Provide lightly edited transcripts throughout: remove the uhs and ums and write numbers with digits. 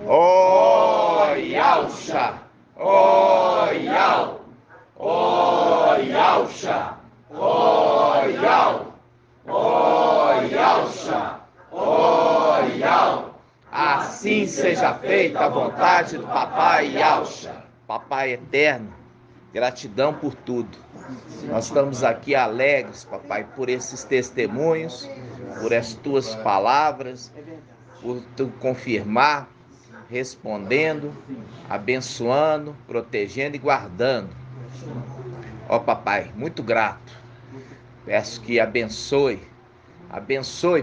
Ó Yauxa, ó Yau, ó Yauxa, ó Yau, ó Yauxa, ó Yau. Assim seja feita a vontade do Papai Yauxa. Papai eterno, gratidão por tudo. Nós estamos aqui alegres, Papai, por esses testemunhos, por as tuas palavras, por tu confirmar, respondendo, abençoando, protegendo e guardando. Ó Papai, muito grato. Peço que abençoe,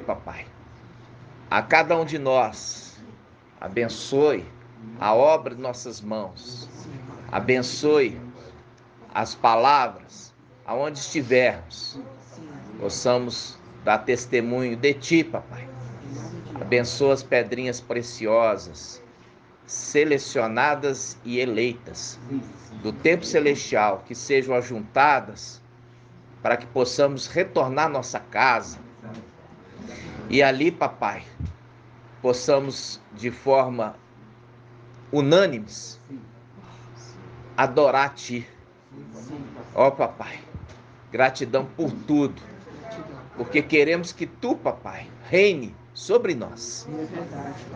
Papai, a cada um de nós. Abençoe a obra de nossas mãos. Abençoe as palavras, aonde estivermos. Possamos dar testemunho de Ti, Papai. Abençoa as pedrinhas preciosas, selecionadas e eleitas do tempo celestial, que sejam ajuntadas para que possamos retornar à nossa casa. E ali, Papai, possamos de forma unânimes adorar a Ti. Ó Papai, gratidão por tudo, porque queremos que Tu, Papai, reine sobre nós.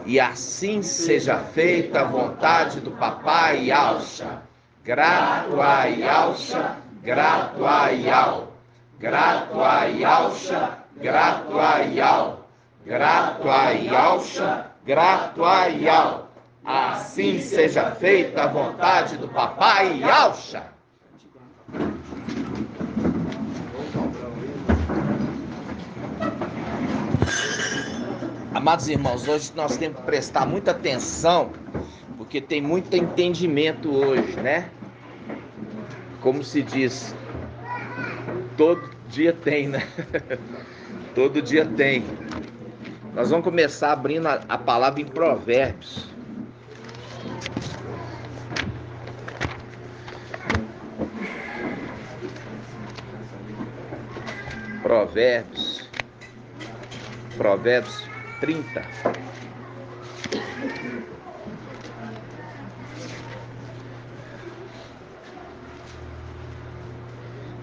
E assim seja feita a vontade do Papai Yauxa. Grato a Yauxa, grato a Yau. Grato a Yauxa, grato a Yau. Grato a Yauxa, grato a Yau. Assim seja feita a vontade do Papai Yauxa. Amados irmãos, hoje nós temos que prestar muita atenção, porque tem muito entendimento hoje, né? Como se diz, todo dia tem, né? Todo dia tem. Nós vamos começar abrindo a palavra em Provérbios. Provérbios 30.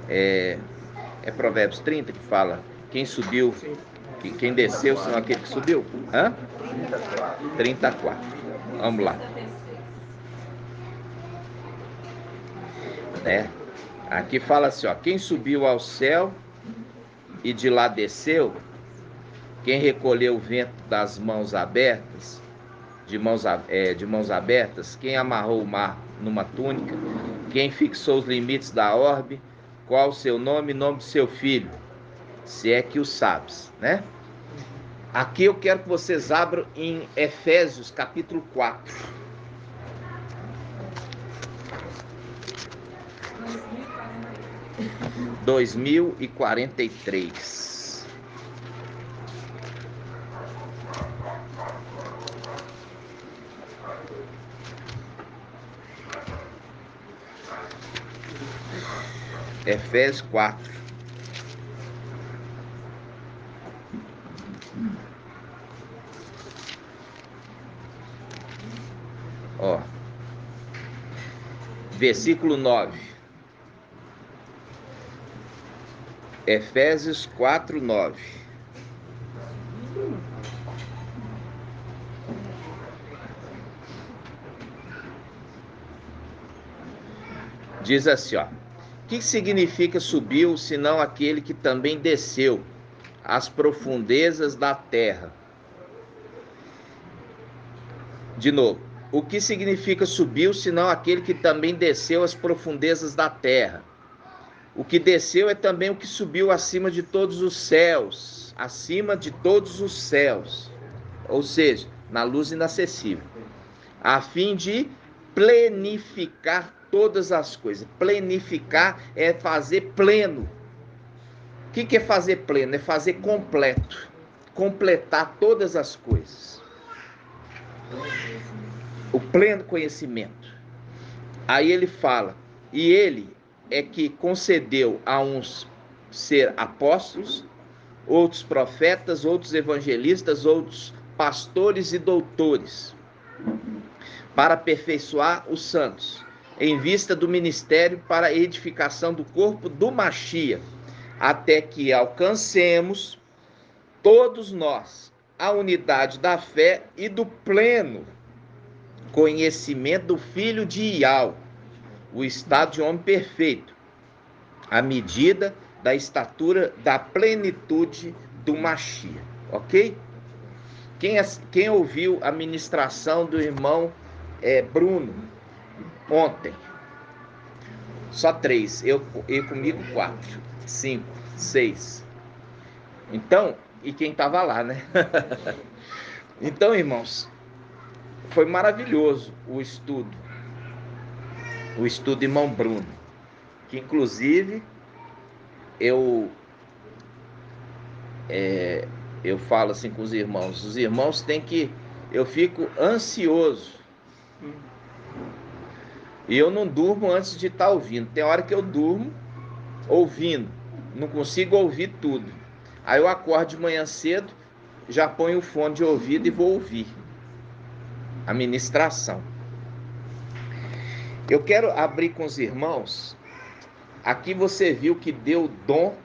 É Provérbios 30 que fala quem subiu, quem desceu são aquele que subiu. 34. Vamos lá. Aqui fala assim, ó, quem subiu ao céu e de lá desceu, quem recolheu o vento das mãos abertas, de mãos abertas, quem amarrou o mar numa túnica, quem fixou os limites da orbe, qual o seu nome e nome do seu filho, se é que o sabes, né? Aqui eu quero que vocês abram em Efésios capítulo 4. (2043). 2043. Efésios 4. Ó, versículo 9. Efésios 4, 9. Diz assim, ó. O que significa subiu, senão aquele que também desceu às profundezas da terra? De novo. O que significa subiu, senão aquele que também desceu às profundezas da terra? O que desceu é também o que subiu acima de todos os céus, acima de todos os céus, ou seja, na luz inacessível, a fim de plenificar todas as coisas. Plenificar é fazer pleno. O que é fazer pleno? É fazer completo, completar todas as coisas. O pleno conhecimento. Aí ele fala, e ele é que concedeu a uns ser apóstolos, outros profetas, outros evangelistas, outros pastores e doutores. para aperfeiçoar os santos, em vista do ministério para a edificação do corpo do Mashiach, até que alcancemos todos nós a unidade da fé e do pleno conhecimento do Filho de Iau, o estado de homem perfeito, à medida da estatura da plenitude do Mashiach, ok? Quem ouviu a ministração do irmão Bruno ontem? Só 3, eu comigo 4, 5, 6. Então, e quem estava lá, né? Então, irmãos, foi maravilhoso o estudo do irmão Bruno, que inclusive eu falo assim com os irmãos têm que, eu fico ansioso, e eu não durmo antes de estar ouvindo. Tem hora que eu durmo ouvindo, não consigo ouvir tudo, aí eu acordo de manhã cedo, já ponho o fone de ouvido e vou ouvir a ministração. Eu quero abrir com os irmãos. Aqui você viu que deu dom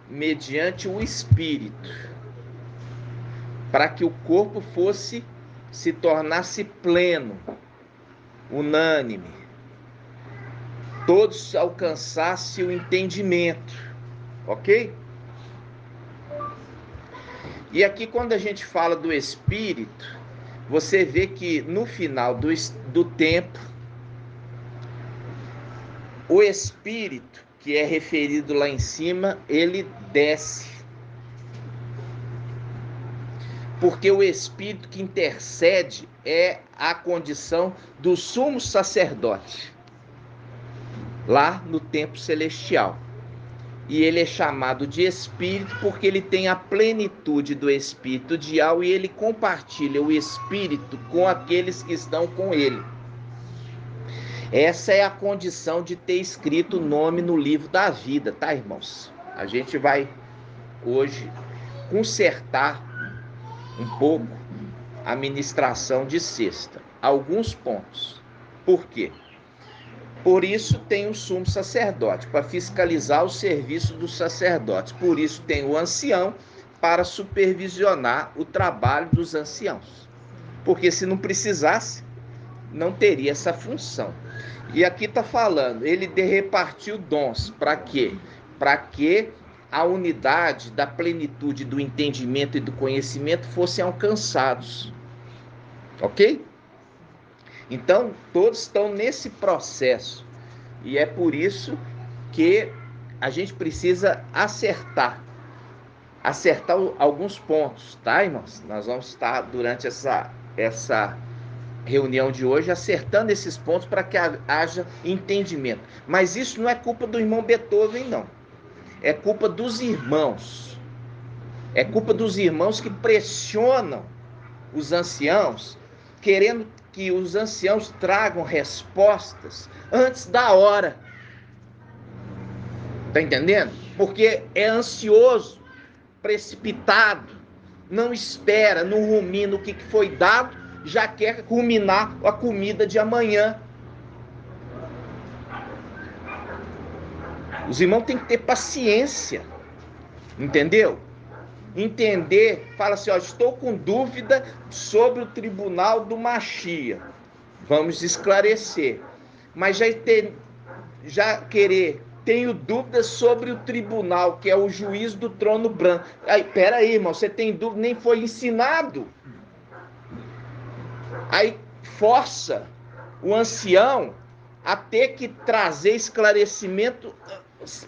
mediante o Espírito, para que o corpo se tornasse pleno, unânime, todos alcançassem o entendimento, ok? E aqui, quando a gente fala do Espírito, você vê que no final do tempo, o Espírito, que é referido lá em cima, ele desce. Porque o Espírito que intercede é a condição do sumo sacerdote, lá no templo celestial. E ele é chamado de Espírito porque ele tem a plenitude do Espírito de Iau e ele compartilha o Espírito com aqueles que estão com ele. Essa é a condição de ter escrito o nome no livro da vida, tá, irmãos? A gente vai hoje consertar um pouco a ministração de sexta. Alguns pontos. Por quê? Por isso tem o sumo sacerdote, para fiscalizar o serviço dos sacerdotes. Por isso tem o ancião, para supervisionar o trabalho dos anciãos. Porque se não precisasse, não teria essa função. E aqui está falando, ele repartiu dons, para quê? Para que a unidade da plenitude do entendimento e do conhecimento fossem alcançados. Ok? Então, todos estão nesse processo. E é por isso que a gente precisa acertar alguns pontos, tá, irmãos? Nós vamos estar, durante essa reunião de hoje, acertando esses pontos para que haja entendimento. Mas isso não é culpa do irmão Beethoven, não. É culpa dos irmãos. É culpa dos irmãos que pressionam os anciãos, querendo que os anciãos tragam respostas antes da hora. Tá entendendo? Porque é ansioso, precipitado, não espera, não rumina o que foi dado, já quer ruminar a comida de amanhã. Os irmãos têm que ter paciência, entendeu? Entender, fala assim, ó, estou com dúvida sobre o tribunal do Mashiach. Vamos esclarecer. Mas tenho dúvidas sobre o tribunal, que é o juiz do trono branco. Aí, peraí, irmão, você tem dúvida, nem foi ensinado. Aí força o ancião a ter que trazer esclarecimento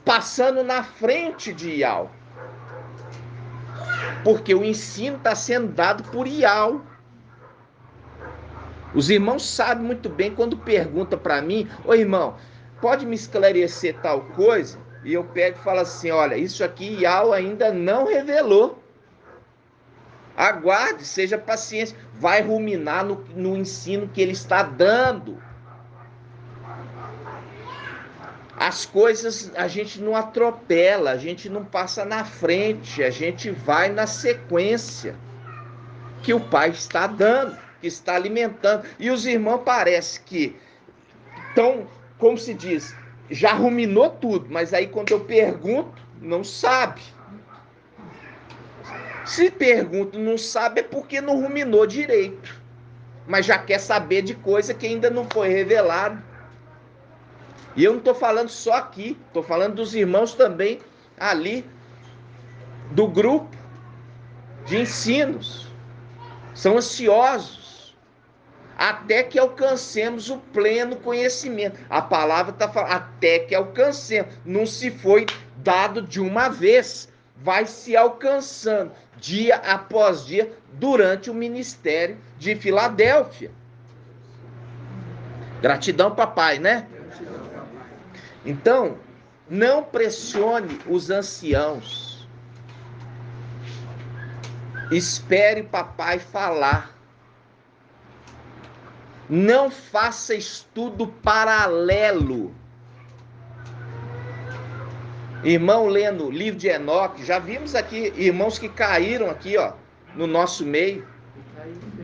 passando na frente de Iau. Porque o ensino está sendo dado por Iau. Os irmãos sabem muito bem quando perguntam para mim, ô irmão, pode me esclarecer tal coisa? E eu pego e falo assim, olha, isso aqui Iau ainda não revelou. Aguarde, seja paciente, vai ruminar no ensino que ele está dando. As coisas a gente não atropela, a gente não passa na frente, a gente vai na sequência que o Pai está dando, que está alimentando. E os irmãos parece que estão, como se diz, já ruminou tudo, mas aí quando eu pergunto, não sabe. Se pergunto não sabe, é porque não ruminou direito, mas já quer saber de coisa que ainda não foi revelada. E eu não estou falando só aqui, estou falando dos irmãos também ali, do grupo de ensinos. São ansiosos, até que alcancemos o pleno conhecimento. A palavra está falando, até que alcancemos. Não se foi dado de uma vez, vai se alcançando, dia após dia, durante o ministério de Filadélfia. Gratidão, papai, né? Então, não pressione os anciãos. Espere papai falar. Não faça estudo paralelo. Irmão lendo o livro de Enoque, já vimos aqui irmãos que caíram aqui, ó, no nosso meio.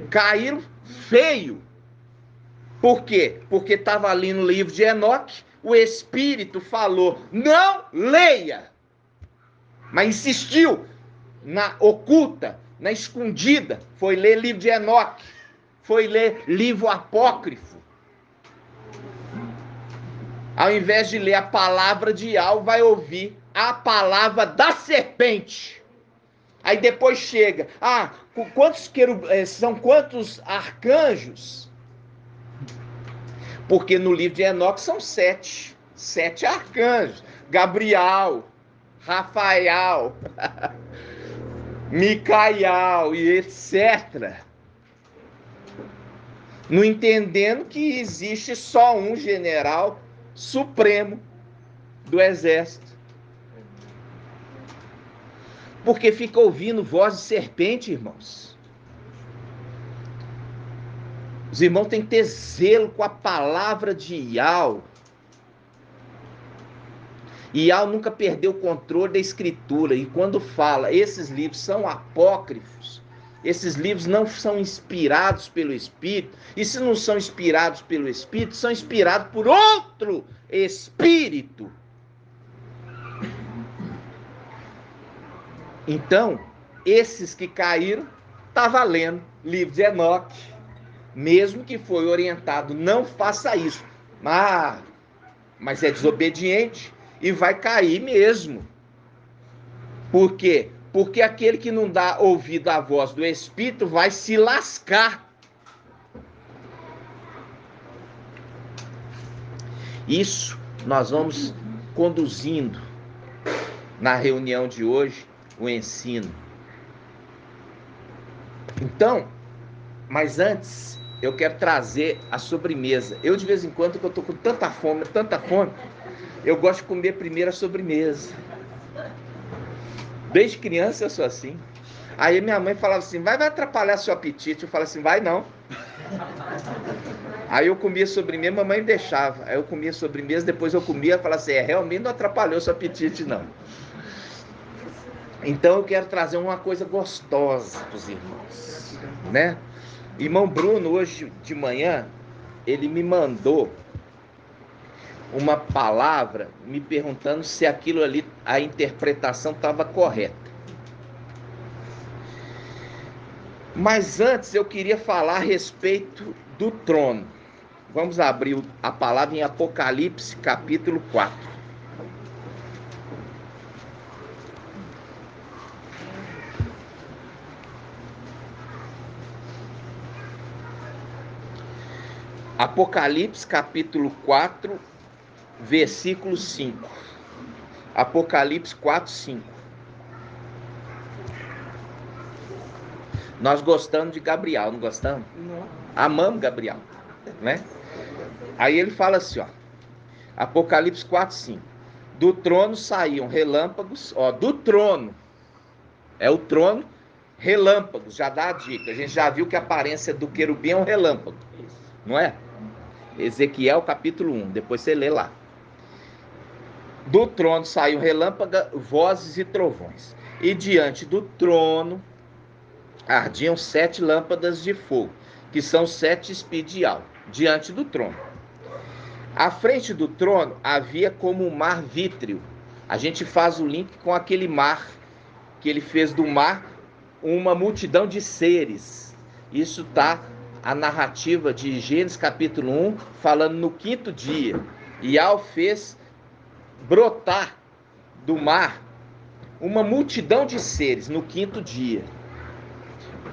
Caíram feio. Por quê? Porque estava ali no livro de Enoque, o Espírito falou, não leia. Mas insistiu na oculta, na escondida. Foi ler livro de Enoque. Foi ler livro apócrifo. Ao invés de ler a palavra de Yahweh, vai ouvir a palavra da serpente. Aí depois chega, são quantos arcanjos? Porque no livro de Enoque são 7 arcanjos. Gabriel, Rafael, Micael e etc. Não entendendo que existe só um general supremo do exército. Porque fica ouvindo voz de serpente, irmãos. Os irmãos têm que ter zelo com a palavra de Yahweh. E Yahweh nunca perdeu o controle da escritura. E quando fala, esses livros são apócrifos, esses livros não são inspirados pelo Espírito. E se não são inspirados pelo Espírito, são inspirados por outro Espírito. Então, esses que caíram, tá valendo livro de Enoque. Mesmo que foi orientado, não faça isso. Mas é desobediente e vai cair mesmo. Por quê? Porque aquele que não dá ouvido à voz do Espírito vai se lascar. Isso nós vamos conduzindo na reunião de hoje, o ensino. Então, mas antes, eu quero trazer a sobremesa. Eu, de vez em quando, que eu tô com tanta fome, eu gosto de comer primeiro a sobremesa. Desde criança eu sou assim. Aí minha mãe falava assim, vai atrapalhar seu apetite. Eu falava assim, vai não. Aí eu comia sobremesa, mamãe deixava. Aí eu comia sobremesa, depois eu comia, falava assim, realmente não atrapalhou seu apetite não. Então eu quero trazer uma coisa gostosa para os irmãos, né? Irmão Bruno, hoje de manhã, ele me mandou uma palavra me perguntando se aquilo ali, a interpretação estava correta. Mas antes eu queria falar a respeito do trono. Vamos abrir a palavra em Apocalipse, capítulo 4. Apocalipse, capítulo 4, versículo 5. Apocalipse 4, 5. Nós gostamos de Gabriel, não gostamos? Não. Amamos Gabriel, né? Aí ele fala assim, ó. Apocalipse 4, 5. Do trono saíam relâmpagos, ó, do trono. É o trono, relâmpagos, já dá a dica. A gente já viu que a aparência do querubim é um relâmpago, não é? Ezequiel capítulo 1, depois você lê lá. Do trono saiu relâmpago, vozes e trovões. E diante do trono ardiam 7 lâmpadas de fogo. que são 7 espíritos de alma, diante do trono. À frente do trono havia como um mar vítreo. A gente faz o link com aquele mar, que ele fez do mar uma multidão de seres. Isso está a narrativa de Gênesis capítulo 1, falando no 5º dia. Iau fez brotar do mar uma multidão de seres no 5º dia.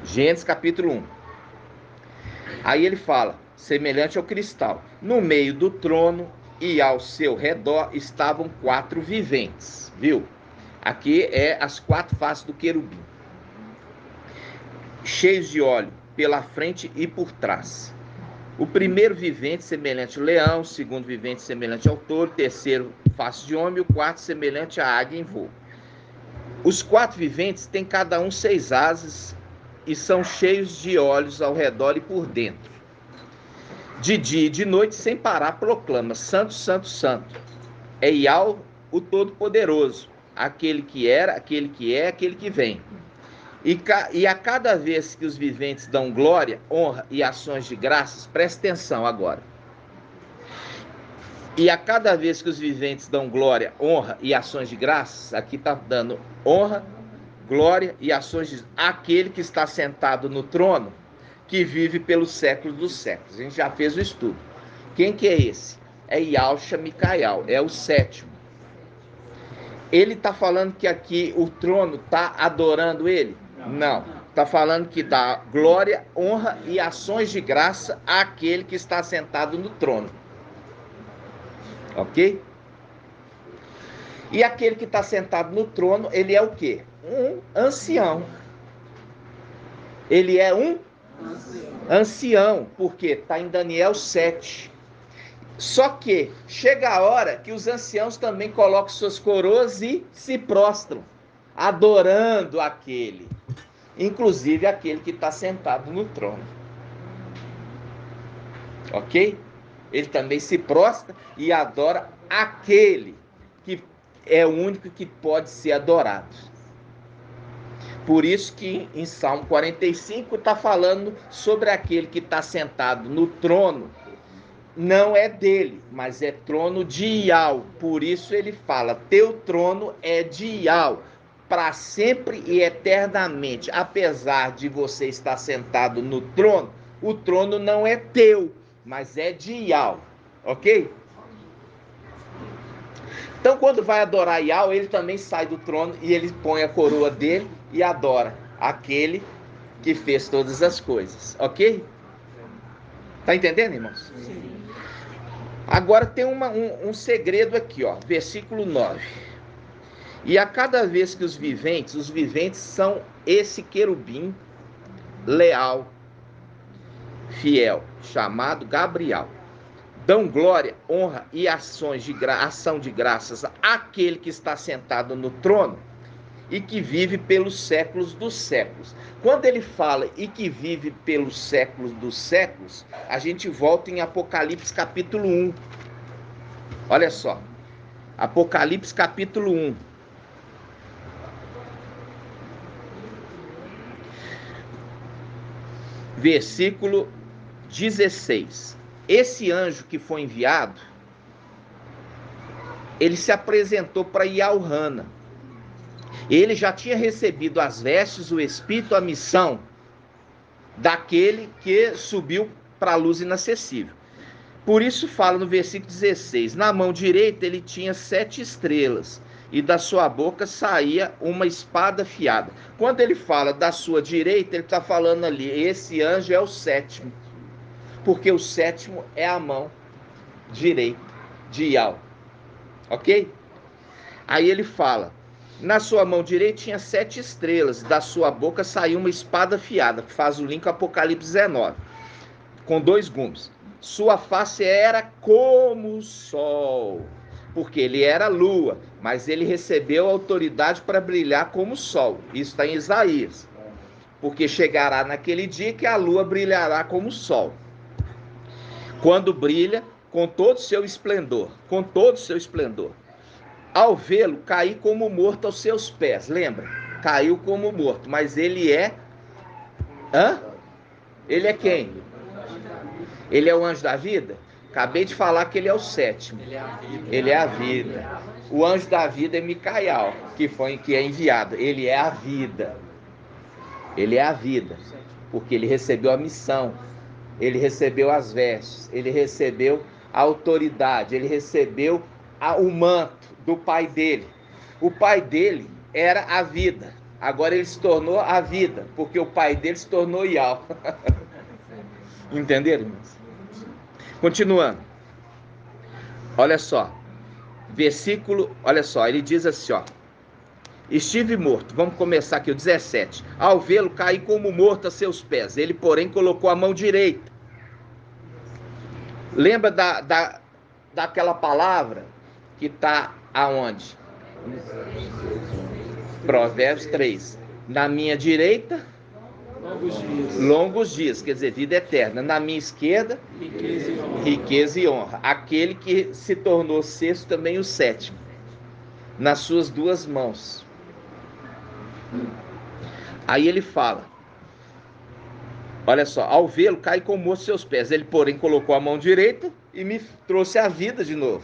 Gênesis capítulo 1. Aí ele fala, semelhante ao cristal. No meio do trono e ao seu redor estavam 4 viventes, viu? Aqui é as 4 faces do querubim, cheios de óleo pela frente e por trás. O primeiro vivente semelhante ao leão, o segundo vivente semelhante ao touro, o terceiro face de homem e o quarto semelhante à águia em voo. Os 4 viventes têm cada um 6 asas e são cheios de olhos ao redor e por dentro. De dia e de noite, sem parar, proclama: Santo, Santo, Santo. É Iau, o Todo-Poderoso, aquele que era, aquele que é, aquele que vem. E a cada vez que os viventes dão glória, honra e ações de graças, presta atenção agora. E a cada vez que os viventes dão glória, honra e ações de graças, aqui está dando honra, glória e ações de aquele que está sentado no trono, que vive pelos séculos dos séculos. A gente já fez o estudo. Quem que é esse? É Yahshua Micael, é o 7º. Ele está falando que aqui o trono está adorando ele? Não. Está falando que dá glória, honra e ações de graça àquele que está sentado no trono. Ok? E aquele que está sentado no trono, ele é o quê? Um ancião. Ele é um ancião, porque está em Daniel 7. Só que chega a hora que os anciãos também colocam suas coroas e se prostram, adorando aquele, inclusive aquele que está sentado no trono. Ok? Ele também se prostra e adora aquele que é o único que pode ser adorado. Por isso que em Salmo 45 está falando sobre aquele que está sentado no trono. Não é dele, mas é trono de Iau. Por isso ele fala, teu trono é de Iau, para sempre e eternamente. Apesar de você estar sentado no trono, o trono não é teu, mas é de Iau, ok? Então quando vai adorar Iau, ele também sai do trono e ele põe a coroa dele e adora aquele que fez todas as coisas, ok? Tá entendendo, irmãos? Sim. Agora tem um segredo aqui, ó, versículo 9. E a cada vez que os viventes são esse querubim leal, fiel, chamado Gabriel, dão glória, honra e ação de graças àquele que está sentado no trono e que vive pelos séculos dos séculos. Quando ele fala e que vive pelos séculos dos séculos, a gente volta em Apocalipse capítulo 1. Olha só, Apocalipse capítulo 1. Versículo 16. Esse anjo que foi enviado, ele se apresentou para Iauhana. Ele já tinha recebido as vestes, o Espírito, a missão daquele que subiu para a luz inacessível. Por isso fala no versículo 16, na mão direita ele tinha 7 estrelas, e da sua boca saía uma espada afiada. Quando ele fala da sua direita, ele está falando ali, esse anjo é o 7º, porque o 7º é a mão direita de Iau, ok? Aí ele fala, na sua mão direita tinha 7 estrelas, da sua boca saiu uma espada afiada, que faz o link com Apocalipse 19, com 2 gumes. Sua face era como o sol, porque ele era lua, mas ele recebeu autoridade para brilhar como o sol. Isso está em Isaías. Porque chegará naquele dia que a lua brilhará como o sol. Quando brilha, com todo o seu esplendor, com todo o seu esplendor. Ao vê-lo, caí como morto aos seus pés. Lembra? Caiu como morto, mas ele é... Ele é quem? Ele é o anjo da vida? Acabei de falar que ele é o sétimo. Ele é a vida. Ele é a vida. O anjo da vida é Micael, que é enviado. Ele é a vida. Ele é a vida. Porque ele recebeu a missão. Ele recebeu as vestes. Ele recebeu a autoridade. Ele recebeu o manto do pai dele. O pai dele era a vida. Agora ele se tornou a vida. Porque o pai dele se tornou Ial. Entenderam, irmãos? Continuando. Olha só. Versículo, olha só, ele diz assim, ó. Estive morto, vamos começar aqui o 17. Ao vê-lo, caí como morto a seus pés. Ele, porém, colocou a mão direita. Lembra daquela palavra que está aonde? Provérbios 3. Na minha direita, longos dias, quer dizer, vida eterna. Na minha esquerda, riqueza e honra. Aquele que se tornou sexto, também o sétimo. Nas suas duas mãos. Aí ele fala, olha só, ao vê-lo, cai como morto seus pés. Ele, porém, colocou a mão direita e me trouxe a vida de novo,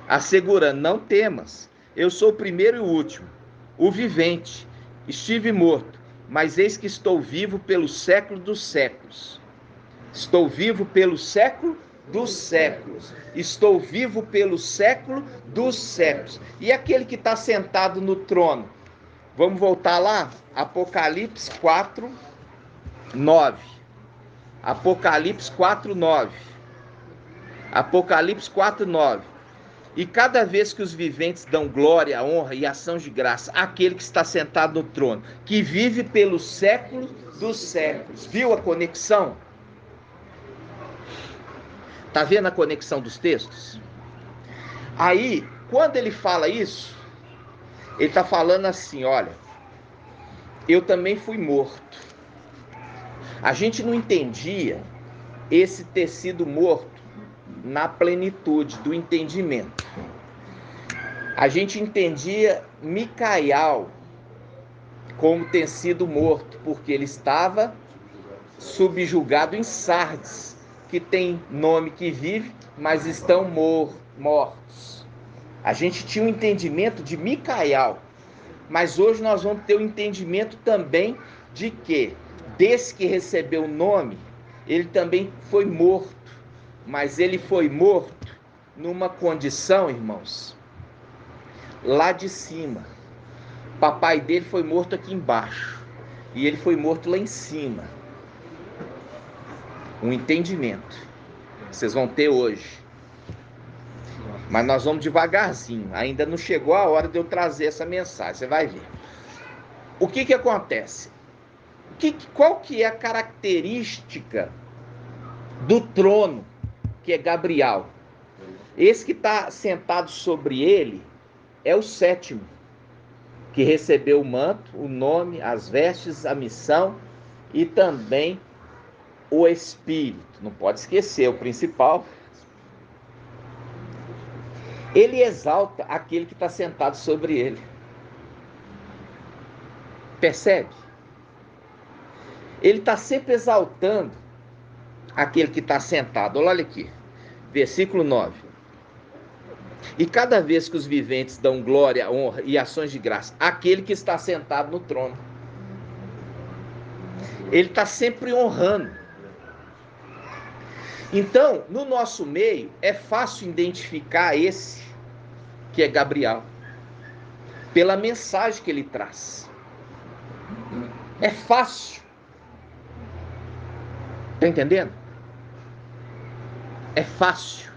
assegurando, não temas, eu sou o primeiro e o último, o vivente. Estive morto, mas eis que estou vivo pelo século dos séculos. Estou vivo pelo século dos séculos. Estou vivo pelo século dos séculos. E aquele que está sentado no trono? Vamos voltar lá? Apocalipse 4, 9. Apocalipse 4, 9. Apocalipse 4, 9. E cada vez que os viventes dão glória, honra e ação de graça àquele que está sentado no trono, que vive pelo século dos séculos. Viu a conexão? Está vendo a conexão dos textos? Aí, quando ele fala isso, ele está falando assim, olha, eu também fui morto. A gente não entendia esse ter sido morto na plenitude do entendimento. A gente entendia Micael como ter sido morto, porque ele estava subjugado em Sardes, que tem nome que vive, mas estão mortos. A gente tinha um entendimento de Micael, mas hoje nós vamos ter o entendimento também de que, desse que recebeu o nome, ele também foi morto, mas ele foi morto numa condição, irmãos, lá de cima. Papai dele foi morto aqui embaixo, e ele foi morto lá em cima. Um entendimento vocês vão ter hoje. Mas nós vamos devagarzinho. Ainda não chegou a hora de eu trazer essa mensagem. Você vai ver. O que acontece? Qual que é a característica do trono, que é Gabriel? Esse que está sentado sobre ele é o sétimo, que recebeu o manto, o nome, as vestes, a missão e também o Espírito. Não pode esquecer, o principal. Ele exalta aquele que está sentado sobre ele. Percebe? Ele está sempre exaltando aquele que está sentado. Olha aqui, versículo 9. E cada vez que os viventes dão glória, honra e ações de graça àquele que está sentado no trono, ele está sempre honrando. Então, no nosso meio, é fácil identificar esse que é Gabriel, pela mensagem que ele traz. É fácil. Está entendendo? É fácil.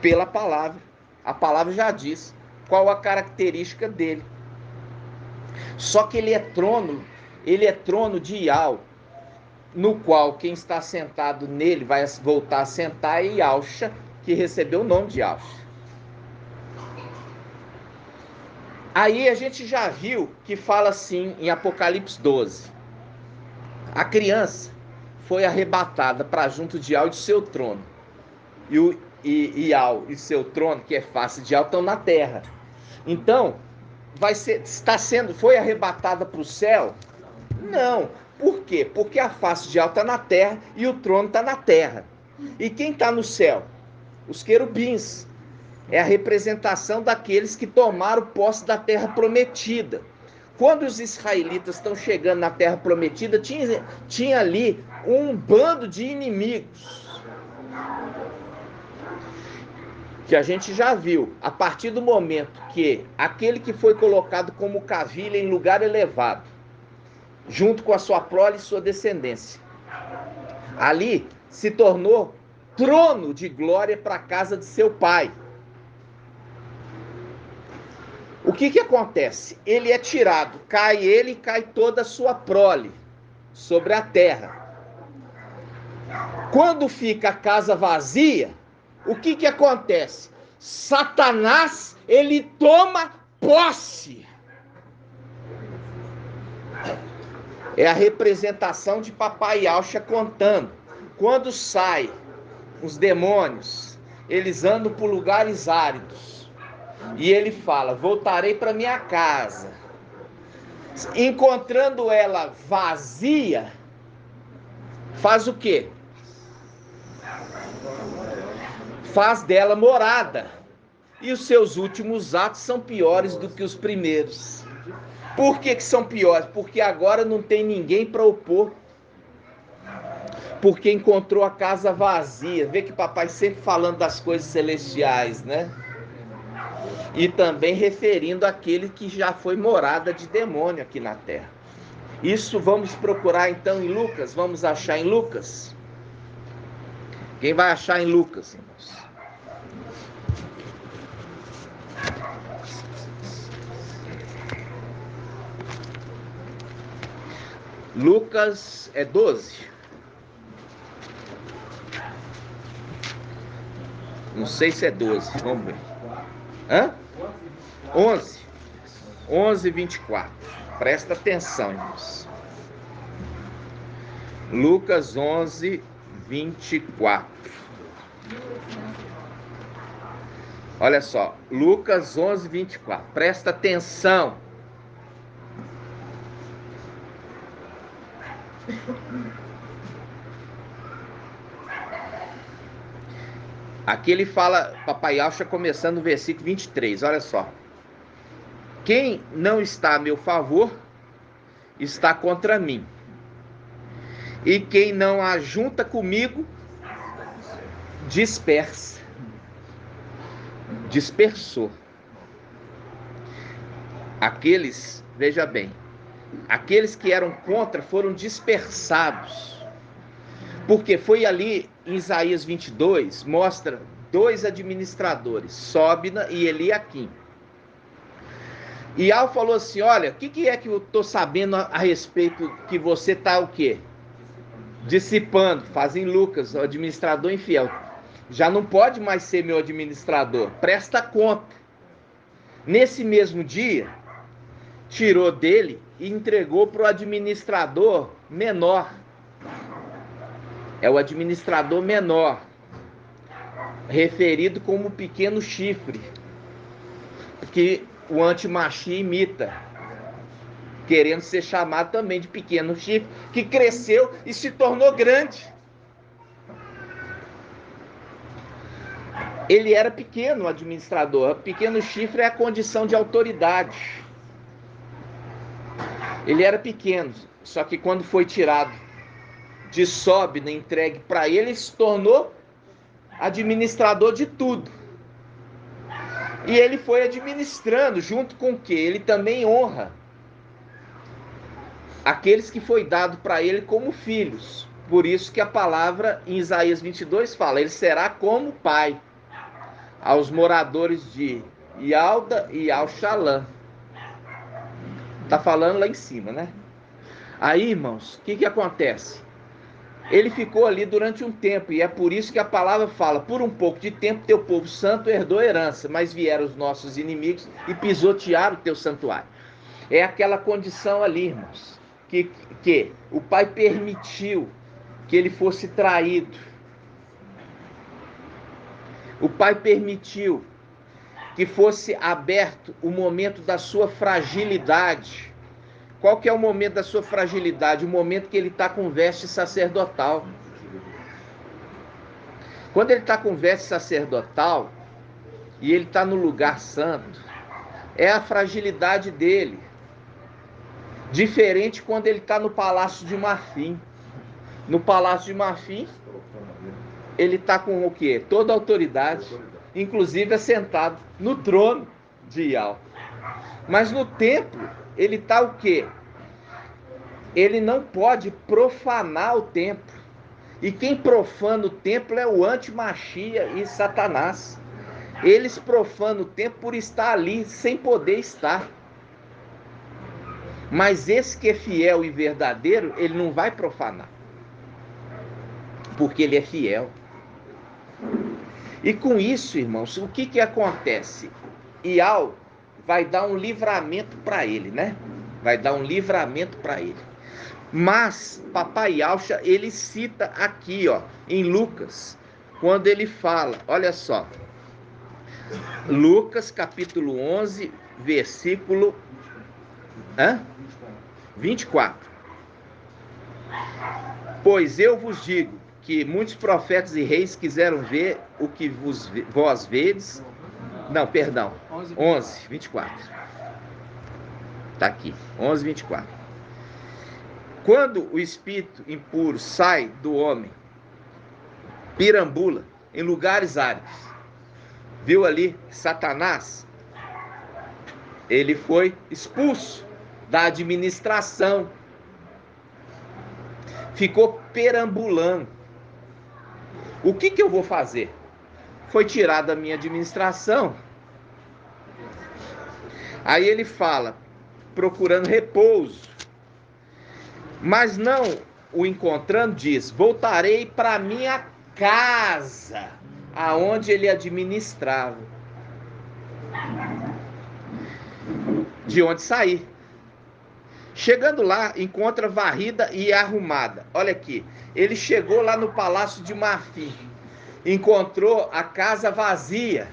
Pela palavra. A palavra já diz qual a característica dele. Só que ele é trono de Ial, no qual quem está sentado nele vai voltar a sentar e Yalcha, que recebeu o nome de Yalcha. Aí a gente já viu que fala assim em Apocalipse 12. A criança foi arrebatada para junto de Ial e de seu trono. E Ial e seu trono, que é face de Ial, estão na terra. Então, foi arrebatada para o céu? Não, Por quê? Porque a face de alta está na terra e o trono está na terra. E quem está no céu? Os querubins. É a representação daqueles que tomaram posse da terra prometida. Quando os israelitas estão chegando na terra prometida, tinha ali um bando de inimigos. Que a gente já viu, a partir do momento que aquele que foi colocado como cavilha em lugar elevado, junto com a sua prole e sua descendência, ali se tornou trono de glória para a casa de seu pai. O que acontece? Ele é tirado, cai ele e cai toda a sua prole sobre a terra. Quando fica a casa vazia, o que acontece? Satanás, ele toma posse. É a representação de Papai Yaucha contando. Quando sai os demônios, eles andam por lugares áridos. E ele fala, voltarei para minha casa. Encontrando ela vazia, faz o quê? Faz dela morada. E os seus últimos atos são piores do que os primeiros. Por que são piores? Porque agora não tem ninguém para opor. Porque encontrou a casa vazia. Vê que papai sempre falando das coisas celestiais, né? E também referindo àquele que já foi morada de demônio aqui na terra. Isso vamos procurar então em Lucas. Vamos achar em Lucas? Quem vai achar em Lucas, irmãos? Lucas é 12. Não sei se é 12, vamos ver. Hã? 11. 11, 24. Presta atenção, irmãos. Lucas 11, 24. Olha só. Lucas 11, 24. Presta atenção. Aqui ele fala, Papai Yaucha, começando o versículo 23, olha só. Quem não está a meu favor, está contra mim. E quem não ajunta comigo, dispersa. Dispersou. Aqueles, veja bem, aqueles que eram contra foram dispersados. Porque foi ali em Isaías 22, mostra dois administradores, Sóbina e Eliaquim. E Al falou assim, olha, o que é que eu estou sabendo a respeito que você está o quê? Dissipando, fazem Lucas, o administrador infiel. Já não pode mais ser meu administrador, presta conta. Nesse mesmo dia, tirou dele e entregou para o administrador menor. É o administrador menor, referido como pequeno chifre, que o antimachia imita, querendo ser chamado também de pequeno chifre, que cresceu e se tornou grande. Ele era pequeno, o administrador. Pequeno chifre é a condição de autoridade. Ele era pequeno, só que quando foi tirado de Sóbina, entregue para ele, ele se tornou administrador de tudo. E ele foi administrando, junto com o que? Ele também honra aqueles que foi dado para ele como filhos. Por isso que a palavra em Isaías 22 fala, ele será como pai aos moradores de Ialda e Al-Shalã. Tá falando lá em cima, né? Aí, irmãos, o que acontece? Ele ficou ali durante um tempo, e é por isso que a palavra fala, por um pouco de tempo teu povo santo herdou herança, mas vieram os nossos inimigos e pisotearam o teu santuário. É aquela condição ali, irmãos, que o pai permitiu que ele fosse traído. O pai permitiu que fosse aberto o momento da sua fragilidade, Qual que é o momento da sua fragilidade? O momento que ele está com veste sacerdotal. Quando ele está com veste sacerdotal e ele está no lugar santo, é a fragilidade dele. Diferente quando ele está no Palácio de Marfim. No Palácio de Marfim, ele está com o quê? Toda a autoridade, inclusive assentado no trono de Ial. Mas no templo, ele está o quê? Ele não pode profanar o templo. E quem profana o templo é o antimachia e Satanás. Eles profanam o templo por estar ali, sem poder estar. Mas esse que é fiel e verdadeiro, ele não vai profanar. Porque ele é fiel. E com isso, irmãos, o que acontece? Ial vai dar um livramento para ele, né? Vai dar um livramento para ele. Mas Papai Yaucha, ele cita aqui, ó, em Lucas, quando ele fala, olha só, Lucas capítulo 11, versículo 24. Pois eu vos digo que muitos profetas e reis quiseram ver o que vós vedes. Não, perdão, 11, 24. Está aqui, 11, 24. Quando o espírito impuro sai do homem, pirambula em lugares áridos. Viu ali Satanás? Ele foi expulso da administração. Ficou perambulando. O que eu vou fazer? Foi tirado da minha administração. Aí ele fala, procurando repouso. Mas não o encontrando, diz, voltarei para minha casa, aonde ele administrava. De onde sair. Chegando lá, encontra varrida e arrumada. Olha aqui, ele chegou lá no Palácio de Marfim, encontrou a casa vazia.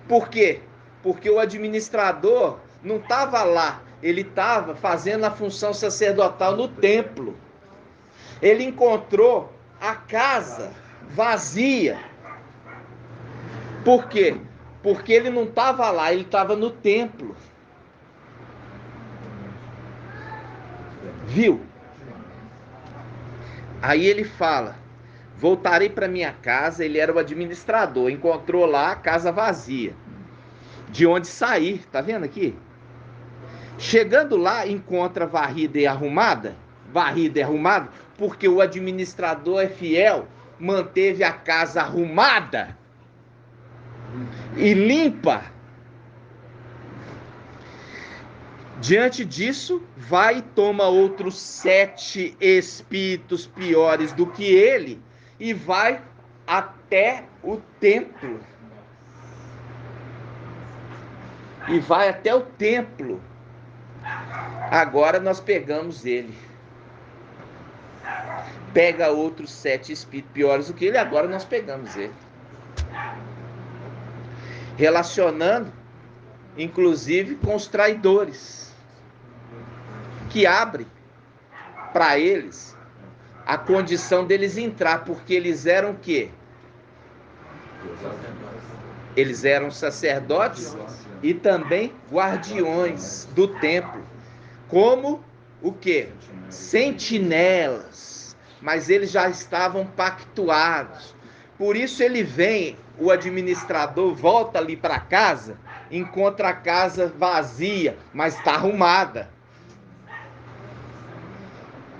Por quê? Porque o administrador não estava lá, ele estava fazendo a função sacerdotal no templo. Ele encontrou a casa vazia. Por quê? Porque ele não estava lá, ele estava no templo. Viu? Aí ele fala, voltarei para minha casa. Ele era o administrador, encontrou lá a casa vazia. De onde sair, tá vendo aqui? Chegando lá, encontra varrida e arrumada. Varrida e arrumada, porque o administrador é fiel, manteve a casa arrumada e limpa. Diante disso, vai e toma outros 7 espíritos piores do que ele e vai até o templo. E vai até o templo. Agora nós pegamos ele. Pega outros 7 espíritos piores do que ele, agora nós pegamos ele. Relacionando, inclusive, com os traidores. Que abre para eles a condição deles entrar, porque eles eram o quê? Eles eram sacerdotes e também guardiões do templo. Como o quê? Sentinelas. Mas eles já estavam pactuados. Por isso ele vem, o administrador volta ali para casa, encontra a casa vazia, mas está arrumada.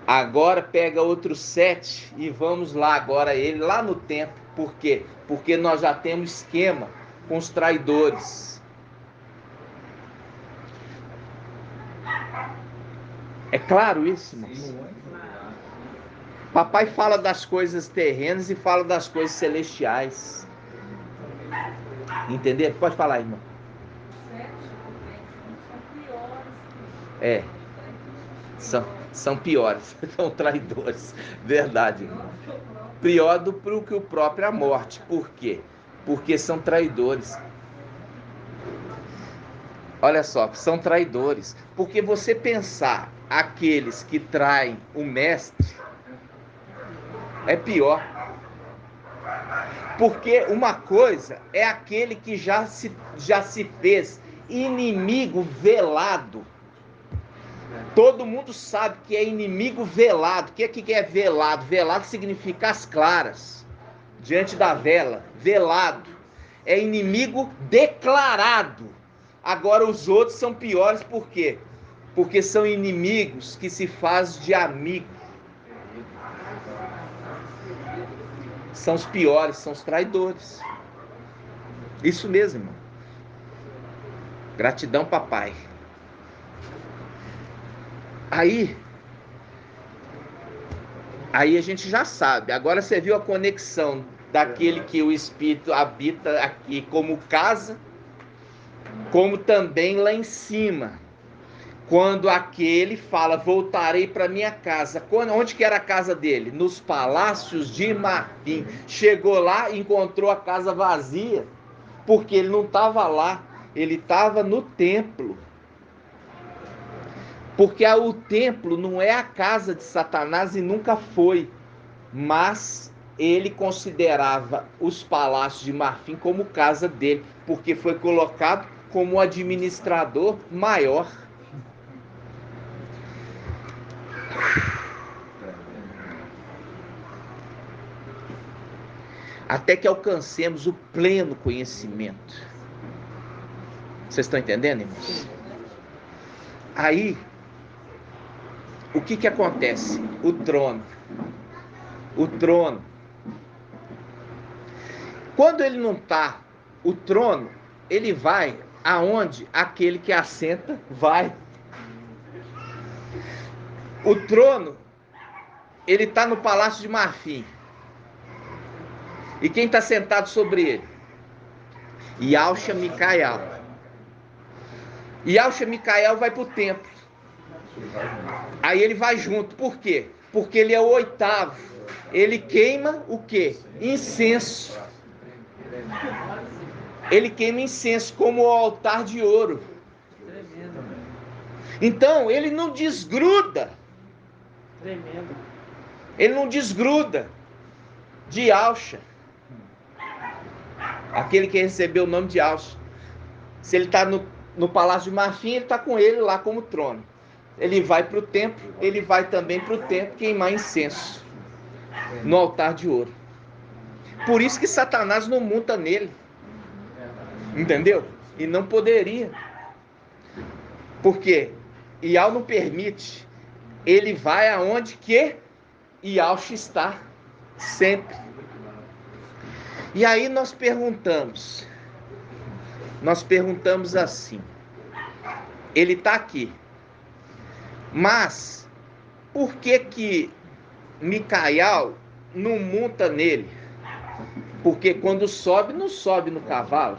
Agora pega outros 7 e vamos lá agora ele lá no templo. Por quê? Porque nós já temos esquema com os traidores. É claro isso, irmãos? Papai fala das coisas terrenas e fala das coisas celestiais. Entendeu? Pode falar, irmão. É. São piores. São traidores. Verdade, irmão. Pior do que o próprio a morte. Por quê? Porque são traidores. Olha só, são traidores. Porque você pensar aqueles que traem o mestre, é pior. Porque uma coisa é aquele que já se fez inimigo velado. Todo mundo sabe que é inimigo velado. O que é velado? Velado significa as claras, diante da vela. Velado é inimigo declarado. Agora os outros são piores, por quê? Porque são inimigos que se fazem de amigo. São os piores, são os traidores. Isso mesmo, irmão. Gratidão, papai. Aí a gente já sabe. Agora você viu a conexão daquele que o Espírito habita aqui como casa, como também lá em cima. Quando aquele fala, voltarei para minha casa. Onde que era a casa dele? Nos palácios de marfim. Chegou lá e encontrou a casa vazia, porque ele não estava lá, ele estava no templo. Porque o templo não é a casa de Satanás e nunca foi, mas ele considerava os palácios de marfim como casa dele, porque foi colocado como administrador maior. Até que alcancemos o pleno conhecimento. Vocês estão entendendo, irmãos? Aí, o que acontece? O trono. Quando ele não está, o trono, ele vai aonde aquele que assenta vai. O trono, ele está no palácio de marfim. E quem está sentado sobre ele? Yahshua Micael. Yahshua Micael vai para o templo. Aí ele vai junto. Por quê? Porque ele é o oitavo. Ele queima o quê? Incenso. Ele queima incenso como o altar de ouro. Então, ele não desgruda. Ele não desgruda de Yahshua. Aquele que recebeu o nome de Yahshua. Se ele está no palácio de marfim, ele está com ele lá como trono. Ele vai para o templo, ele vai também para o templo queimar incenso no altar de ouro. Por isso que Satanás não monta nele. Entendeu? E não poderia. Porque Yahweh não permite. Ele vai aonde que Yahshua está. Sempre. E aí nós perguntamos assim, ele está aqui, mas por que Micael não monta nele? Porque quando sobe, não sobe no cavalo.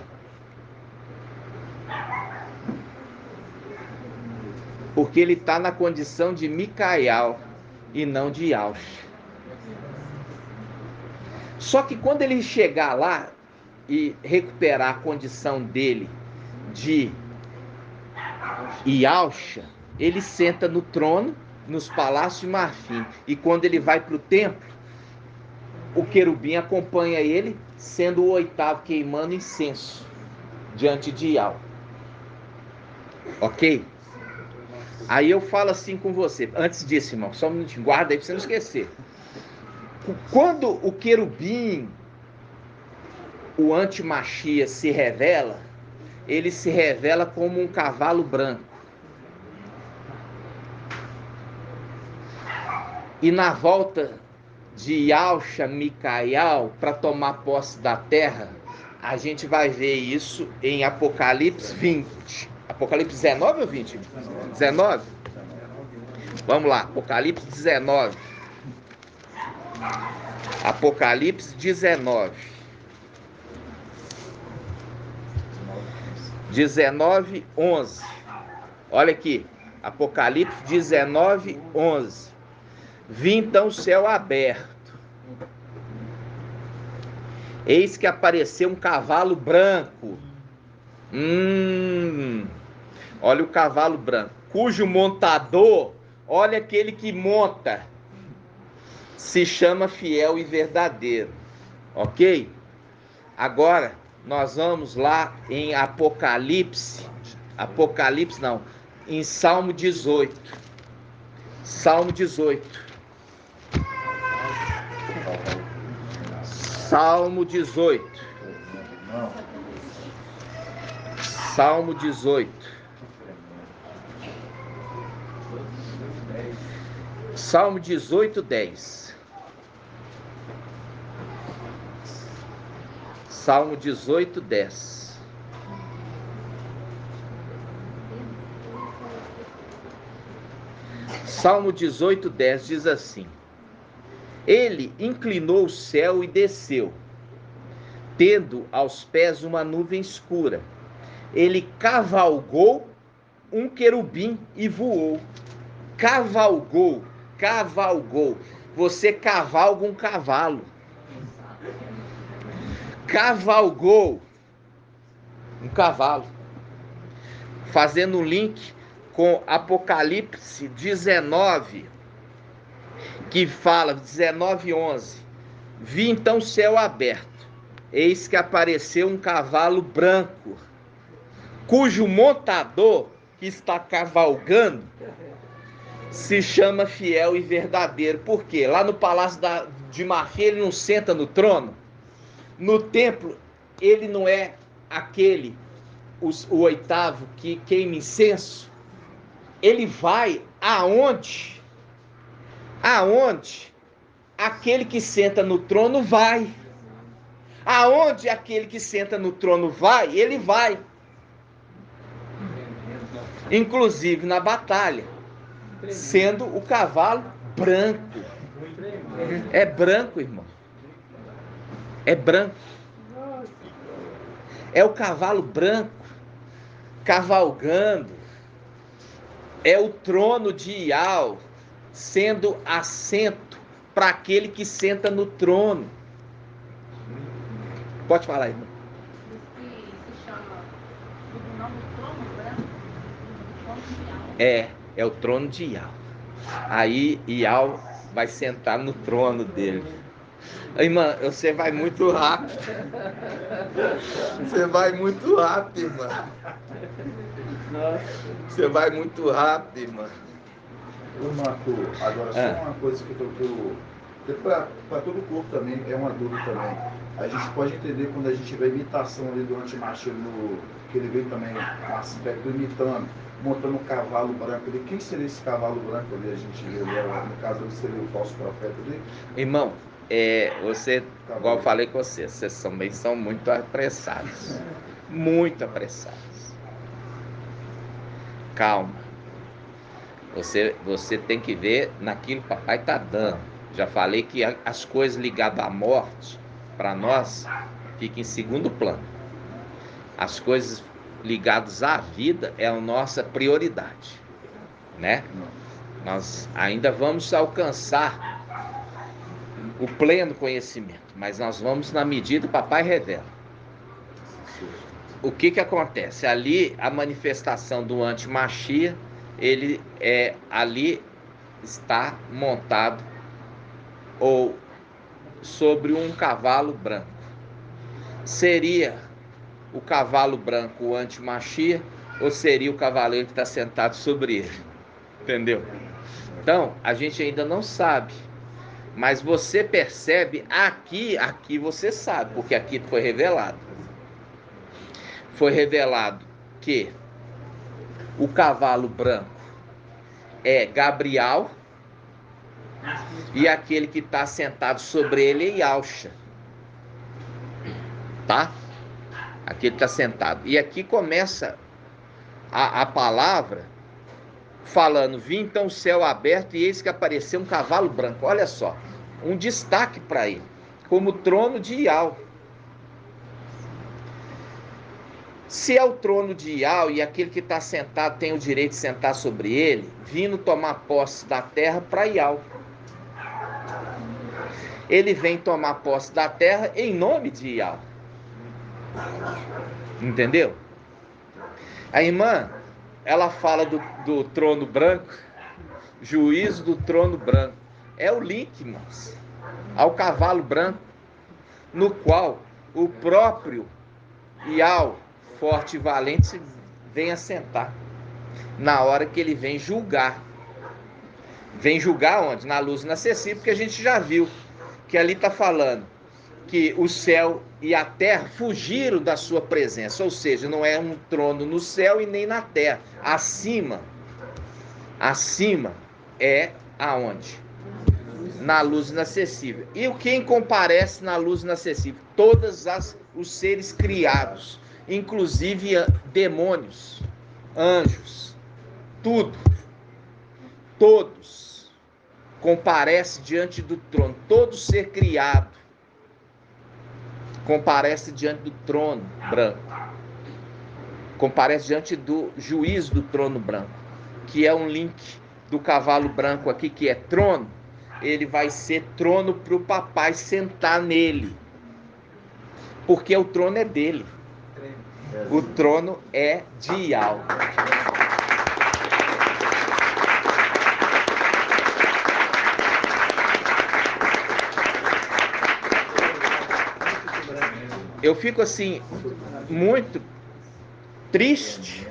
Porque ele está na condição de Micael e não de Yahshua. Só que quando ele chegar lá e recuperar a condição dele de Yahshua, ele senta no trono, nos palácios de marfim. E quando ele vai para o templo, o querubim acompanha ele, sendo o oitavo queimando incenso diante de Yahweh. Ok? Aí eu falo assim com você. Antes disso, irmão, só um minutinho, guarda aí para você não esquecer. Quando o querubim, o anti-Mashiach, se revela, ele se revela como um cavalo branco. E na volta de Yahshua Micael para tomar posse da terra, a gente vai ver isso em Apocalipse 20. Apocalipse 19 ou 20? 19? Vamos lá, Apocalipse 19. Apocalipse 19. 19, 11. Olha aqui, Apocalipse 19, 11. Vi então o céu aberto. Eis que apareceu um cavalo branco. Olha o cavalo branco, cujo montador olha aquele que monta, se chama fiel e verdadeiro, ok? Agora, nós vamos lá em Apocalipse não, em Salmo 18. Salmo 18. Salmo 18. Salmo 18. Salmo 18, 10. Salmo 18, 10. Salmo 18, 10 diz assim: Ele inclinou o céu e desceu, tendo aos pés uma nuvem escura. Ele cavalgou um querubim e voou. Cavalgou. Você cavalga um cavalo. Cavalgou um cavalo. Fazendo um link com Apocalipse 19, que fala, 19:11. Vi então o céu aberto, eis que apareceu um cavalo branco, cujo montador que está cavalgando se chama fiel e verdadeiro. Por quê? Lá no palácio de Marfim ele não senta no trono. No templo ele não é aquele, o oitavo que queima incenso. Ele vai aonde aquele que senta no trono vai. Aonde aquele que senta no trono vai, ele vai. Inclusive na batalha, sendo o cavalo branco. É branco, irmão. É branco. É o cavalo branco cavalgando. É o trono de Ial sendo assento para aquele que senta no trono. Pode falar, irmão. Se chama o nome do trono branco? É o trono de Ial. Aí Ial vai sentar no trono dele. Irmã, você vai muito rápido. Você vai muito rápido, irmã. Você vai muito rápido, irmã. Ô Marco, agora só uma coisa que eu para todo o corpo também, é uma dúvida também. A gente pode entender quando a gente vê a imitação ali do antimachismo, que ele veio também um aspecto imitando, montando um cavalo branco ali. Quem seria esse cavalo branco ali? A gente vê, no caso ele seria o falso profeta ali? Irmão, você, igual eu falei com vocês também são muito apressados. Muito apressados. Calma. Você tem que ver naquilo que o papai está dando. Já falei que as coisas ligadas à morte, para nós, ficam em segundo plano. As coisas ligadas à vida é a nossa prioridade, né? Nós ainda vamos alcançar o pleno conhecimento, mas nós vamos na medida que o papai revela. O que acontece? Ali, a manifestação do anti-Machia, ele ali está montado ou sobre um cavalo branco. Seria o cavalo branco o anti-Machia ou seria o cavaleiro que está sentado sobre ele? Entendeu? Então, a gente ainda não sabe. Mas você percebe aqui você sabe, porque aqui foi revelado. Foi revelado que o cavalo branco é Gabriel e aquele que está sentado sobre ele é Yalcha. Tá? Aquele que está sentado. E aqui começa a palavra falando: vi então o céu aberto e eis que apareceu um cavalo branco. Olha só, um destaque para ele, como trono de Ial. Se é o trono de Ial e aquele que está sentado tem o direito de sentar sobre ele, vindo tomar posse da terra para Ial. Ele vem tomar posse da terra em nome de Ial. Entendeu? A irmã, ela fala do trono branco, juízo do trono branco. É o link, irmãos, ao cavalo branco, no qual o próprio Iau, forte e valente, vem assentar. Na hora que ele vem julgar. Vem julgar onde? Na luz inacessível, porque a gente já viu que ali está falando que o céu e a terra fugiram da sua presença, ou seja, não é um trono no céu e nem na terra. Acima é aonde? Na luz inacessível. E quem comparece na luz inacessível? Todos os seres criados, inclusive demônios, anjos, tudo, todos comparece diante do trono. Todo ser criado comparece diante do trono branco, comparece diante do juízo do trono branco, que é um link do cavalo branco aqui, que é trono. Ele vai ser trono para o papai sentar nele, porque o trono é dele, o trono é de Iau. Eu fico assim, muito triste,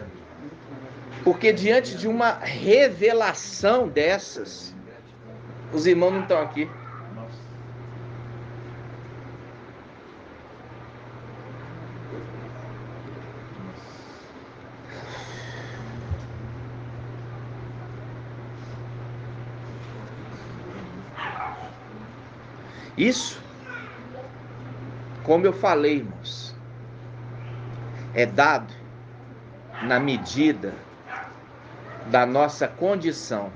porque diante de uma revelação dessas, os irmãos não estão aqui. Isso, como eu falei, irmãos, é dado na medida da nossa condição.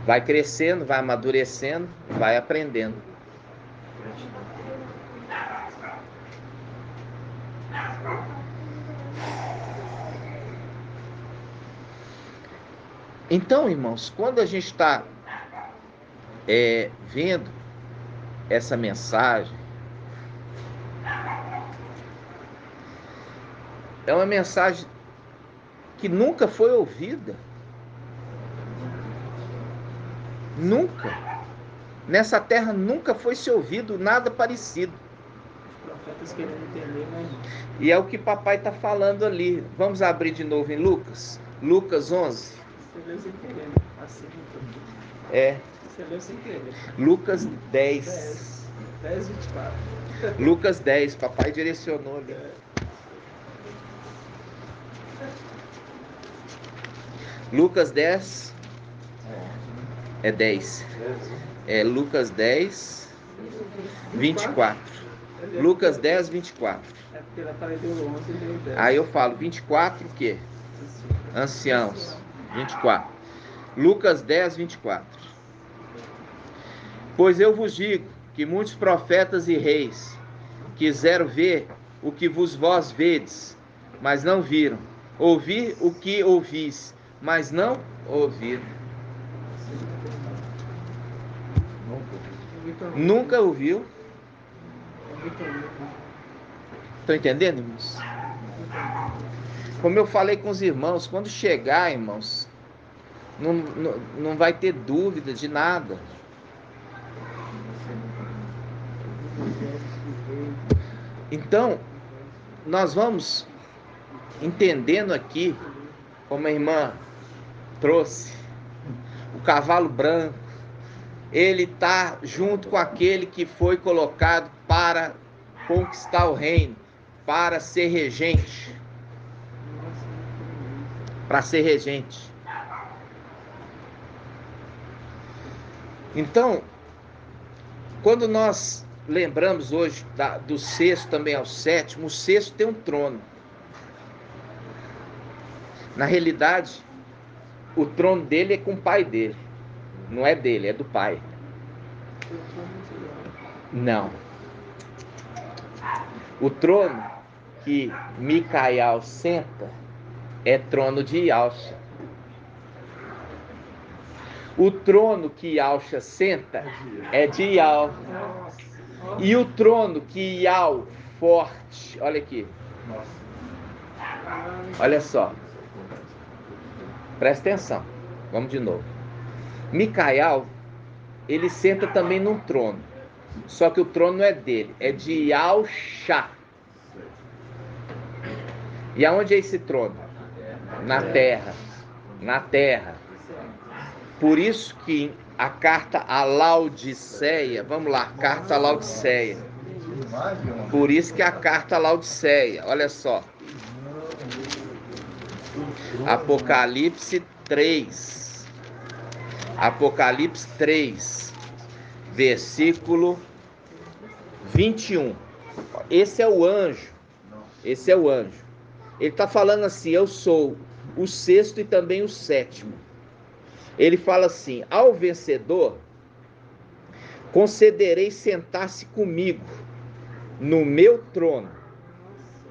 Vai crescendo, vai amadurecendo, vai aprendendo. Então, irmãos, quando a gente está vendo essa mensagem, é uma mensagem que nunca foi ouvida. Nunca. Nessa terra nunca foi se ouvido nada parecido. Os profetas querendo entender, né? E é o que papai está falando ali. Vamos abrir de novo em Lucas. Lucas 11. Você leu sem querer, né? Assim, É. Você leu sem querer. Lucas 10. 10, 24. Lucas 10. Papai direcionou ali. Lucas 10. É 10. É Lucas 10, 24. Lucas 10, 24. É porque ela falou deu 11 e deu 10. Aí eu falo 24 o quê? Anciãos. 24. Lucas 10, 24. Pois eu vos digo que muitos profetas e reis quiseram ver o que vós vedes, mas não viram. Ouvir o que ouvis, mas não ouviram. Nunca ouviu. Estão entendendo, irmãos? Como eu falei com os irmãos, quando chegar, irmãos, não vai ter dúvida de nada. Então, nós vamos entendendo aqui, como a irmã trouxe, o cavalo branco, ele está junto com aquele que foi colocado para conquistar o reino, para ser regente. Para ser regente. Então, quando nós lembramos hoje do sexto também ao sétimo, o sexto tem um trono. Na realidade, o trono dele é com o pai dele. Não é dele, é do pai. Não. O trono que Micael senta é trono de Iauxa. O trono que Iauxa senta é de Iau. E o trono que Iau forte, olha aqui. Olha só. Presta atenção. Vamos de novo. Micael, ele senta também num trono. Só que o trono não é dele, é de Yahshua. E aonde é esse trono? Na terra. Na terra. Por isso que a carta a Laodiceia, vamos lá, carta a Laodiceia. Por isso que a carta a Laodiceia, olha só. Apocalipse 3. Apocalipse 3, versículo 21. Esse é o anjo. Esse é o anjo. Ele está falando assim: eu sou o sexto e também o sétimo. Ele fala assim: ao vencedor concederei sentar-se comigo no meu trono,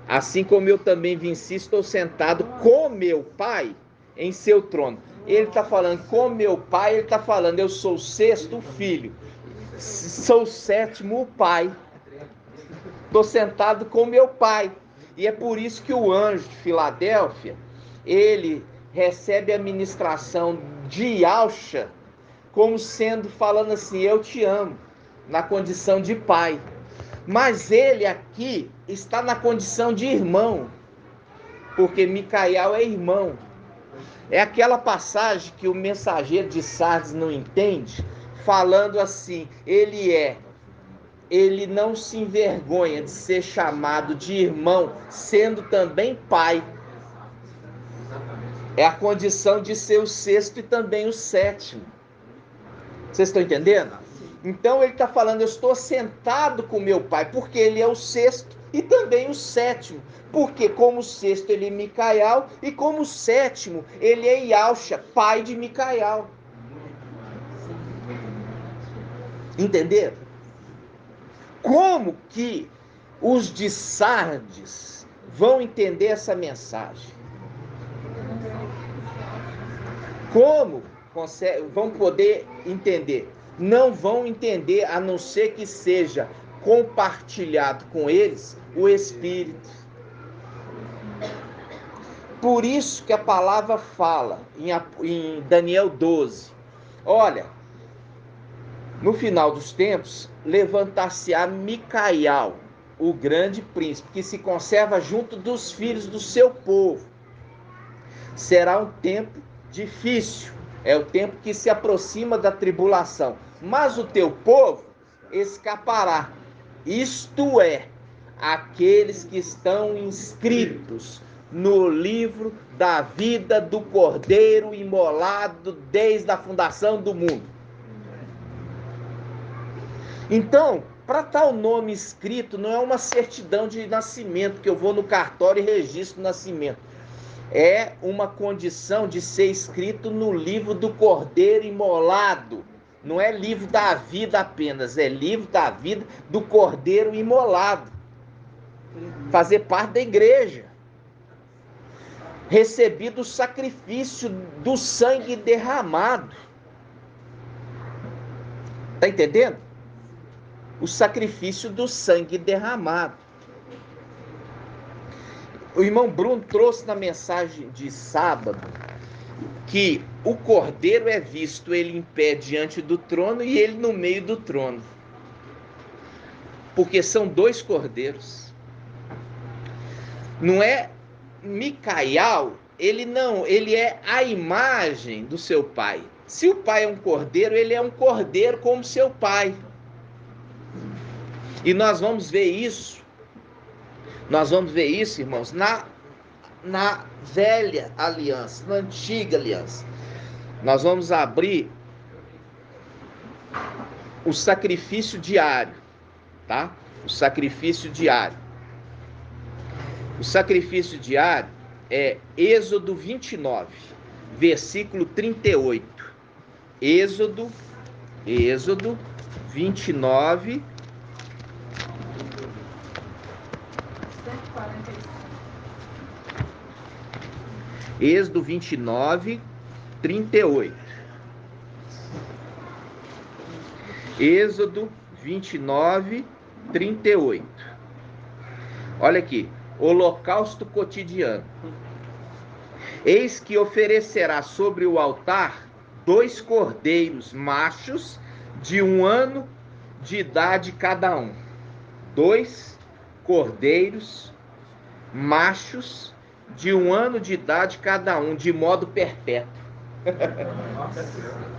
assim como eu também venci, estou sentado com meu Pai em seu trono. Ele está falando com meu Pai, ele está falando: eu sou o sexto, o filho, sou o sétimo, o Pai. Estou sentado com meu Pai. E é por isso que o anjo de Filadélfia, ele recebe a ministração de Yahshua como sendo, falando assim: eu te amo, na condição de pai. Mas ele aqui está na condição de irmão, porque Micael é irmão. É aquela passagem que o mensageiro de Sardes não entende, falando assim: ele não se envergonha de ser chamado de irmão, sendo também pai. É a condição de ser o sexto e também o sétimo. Vocês estão entendendo? Então ele está falando: eu estou sentado com meu pai, porque ele é o sexto e também o sétimo. Porque como o sexto ele é Micael e como o sétimo ele é Yahshua, pai de Micael. Entenderam? Como que os de Sardes vão entender essa mensagem? Como vão poder entender? Não vão entender, a não ser que seja compartilhado com eles o Espírito. Por isso que a palavra fala em Daniel 12: olha, no final dos tempos, levantar-se-á Micael, o grande príncipe, que se conserva junto dos filhos do seu povo. Será um tempo difícil, é o tempo que se aproxima da tribulação, mas o teu povo escapará, isto é, aqueles que estão inscritos no livro da vida do Cordeiro imolado desde a fundação do mundo. Então, para tal nome escrito, não é uma certidão de nascimento, que eu vou no cartório e registro o nascimento. É uma condição de ser escrito no livro do Cordeiro imolado. Não é livro da vida apenas, é livro da vida do Cordeiro imolado. Fazer parte da igreja. Recebido o sacrifício do sangue derramado. Está entendendo? O sacrifício do sangue derramado. O irmão Bruno trouxe na mensagem de sábado que o cordeiro é visto ele em pé diante do trono e ele no meio do trono. Porque são dois cordeiros. Não é Micael, ele é a imagem do seu pai. Se o pai é um cordeiro, ele é um cordeiro como seu pai. E nós vamos ver isso, irmãos, na velha aliança, na antiga aliança. Nós vamos abrir o sacrifício diário, tá? O sacrifício diário. O sacrifício diário é Êxodo 29, versículo 38. Êxodo 29, Êxodo 29, 38. Êxodo 29, 38. Olha aqui, holocausto cotidiano. Eis que oferecerá sobre o altar 2 cordeiros machos de 1 ano de idade cada um. 2 cordeiros machos de 1 ano de idade cada um, de modo perpétuo.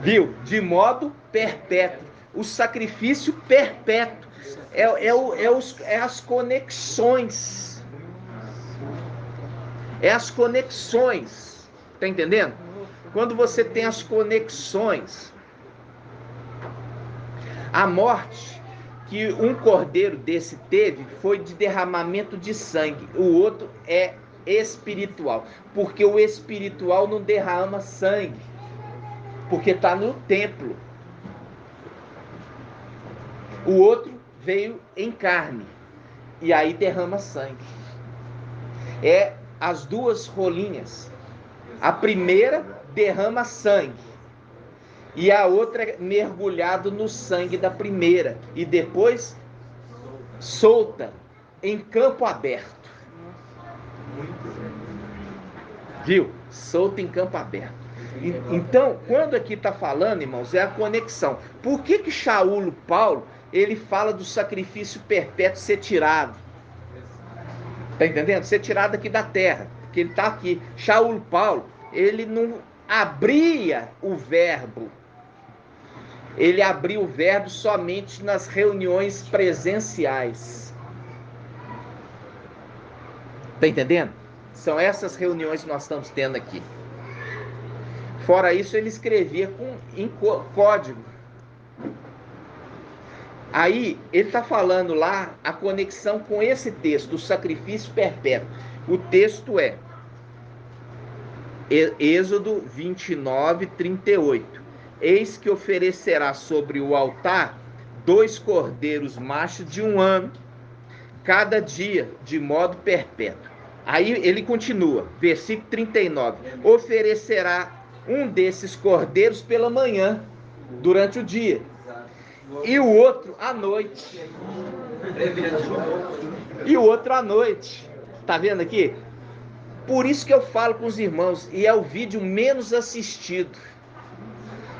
Viu? De modo perpétuo. O sacrifício perpétuo. É as conexões. É as conexões. Tá entendendo? Quando você tem as conexões. A morte que um cordeiro desse teve foi de derramamento de sangue. O outro é espiritual, porque o espiritual não derrama sangue, porque está no templo. O outro veio em carne e aí derrama sangue. É as duas rolinhas. A primeira derrama sangue e a outra é mergulhado no sangue da primeira e depois solta em campo aberto. Viu? Solta em campo aberto. Então, quando aqui está falando, irmãos, é a conexão. Por que Shaul Paulo, ele fala do sacrifício perpétuo ser tirado? Está entendendo? Ser tirado aqui da terra. Porque ele está aqui. Shaul Paulo, ele não abria o verbo. Ele abriu o verbo somente nas reuniões presenciais. Está entendendo? São essas reuniões que nós estamos tendo aqui. Fora isso, ele escrevia em código. Aí, ele está falando lá a conexão com esse texto, do sacrifício perpétuo. O texto é Êxodo 29, 38. Eis que oferecerá sobre o altar 2 cordeiros machos de 1 ano, cada dia, de modo perpétuo. Aí ele continua, versículo 39. Oferecerá um desses cordeiros pela manhã, durante o dia, e o outro à noite. E o outro à noite. Tá vendo aqui? Por isso que eu falo com os irmãos, e é o vídeo menos assistido.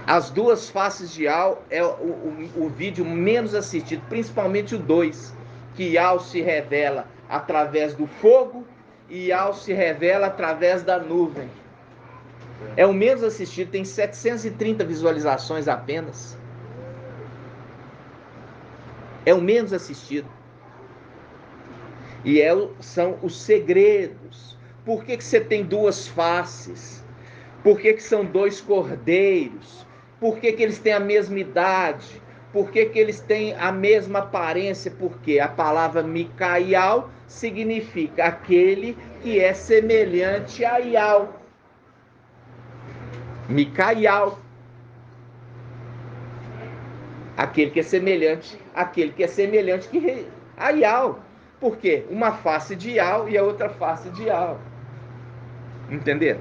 As duas faces de Yah é o vídeo menos assistido, principalmente o 2, que Yah se revela através do fogo e Yah se revela através da nuvem. É o menos assistido, tem 730 visualizações apenas. É o menos assistido. E são os segredos. Por que você tem 2 faces? Por que são 2 cordeiros? Por que eles têm a mesma idade? Por que eles têm a mesma aparência? Porque a palavra Micaial significa aquele que é semelhante a Yah. Micaial. Aquele que é semelhante a Yah. Por quê? Uma face de Yah e a outra face de Yah. Entenderam?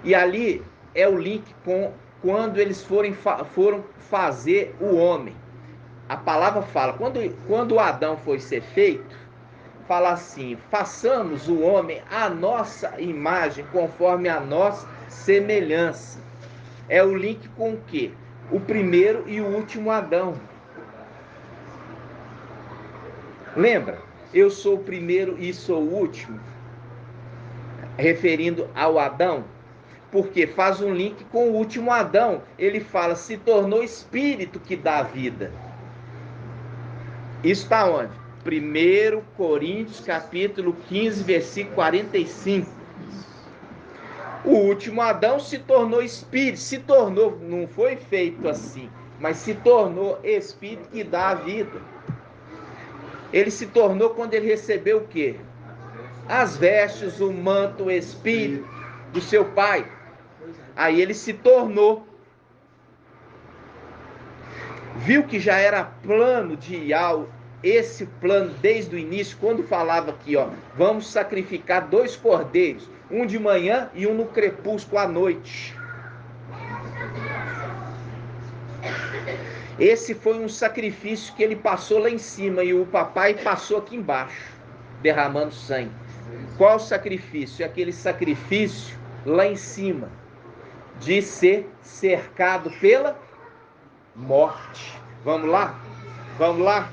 E ali é o link com quando eles foram fazer o homem. A palavra fala, quando Adão foi ser feito, fala assim: façamos o homem à nossa imagem, conforme a nossa semelhança. É o link com o quê? O primeiro e o último Adão. Lembra? Eu sou o primeiro e sou o último. Referindo ao Adão. Porque faz um link com o último Adão. Ele fala, se tornou espírito que dá vida. Isso está onde? 1 Coríntios capítulo 15, versículo 45. O último Adão se tornou espírito. Se tornou, não foi feito assim, mas se tornou espírito que dá a vida. Ele se tornou quando ele recebeu o quê? As vestes, o manto, o espírito do seu pai. Aí ele se tornou. Viu que já era plano de Yah, esse plano desde o início, quando falava aqui, ó, vamos sacrificar 2 cordeiros, um de manhã e um no crepúsculo à noite. Esse foi um sacrifício que ele passou lá em cima e o papai passou aqui embaixo, derramando sangue. Qual sacrifício? É aquele sacrifício lá em cima, de ser cercado pela morte. Vamos lá? Vamos lá?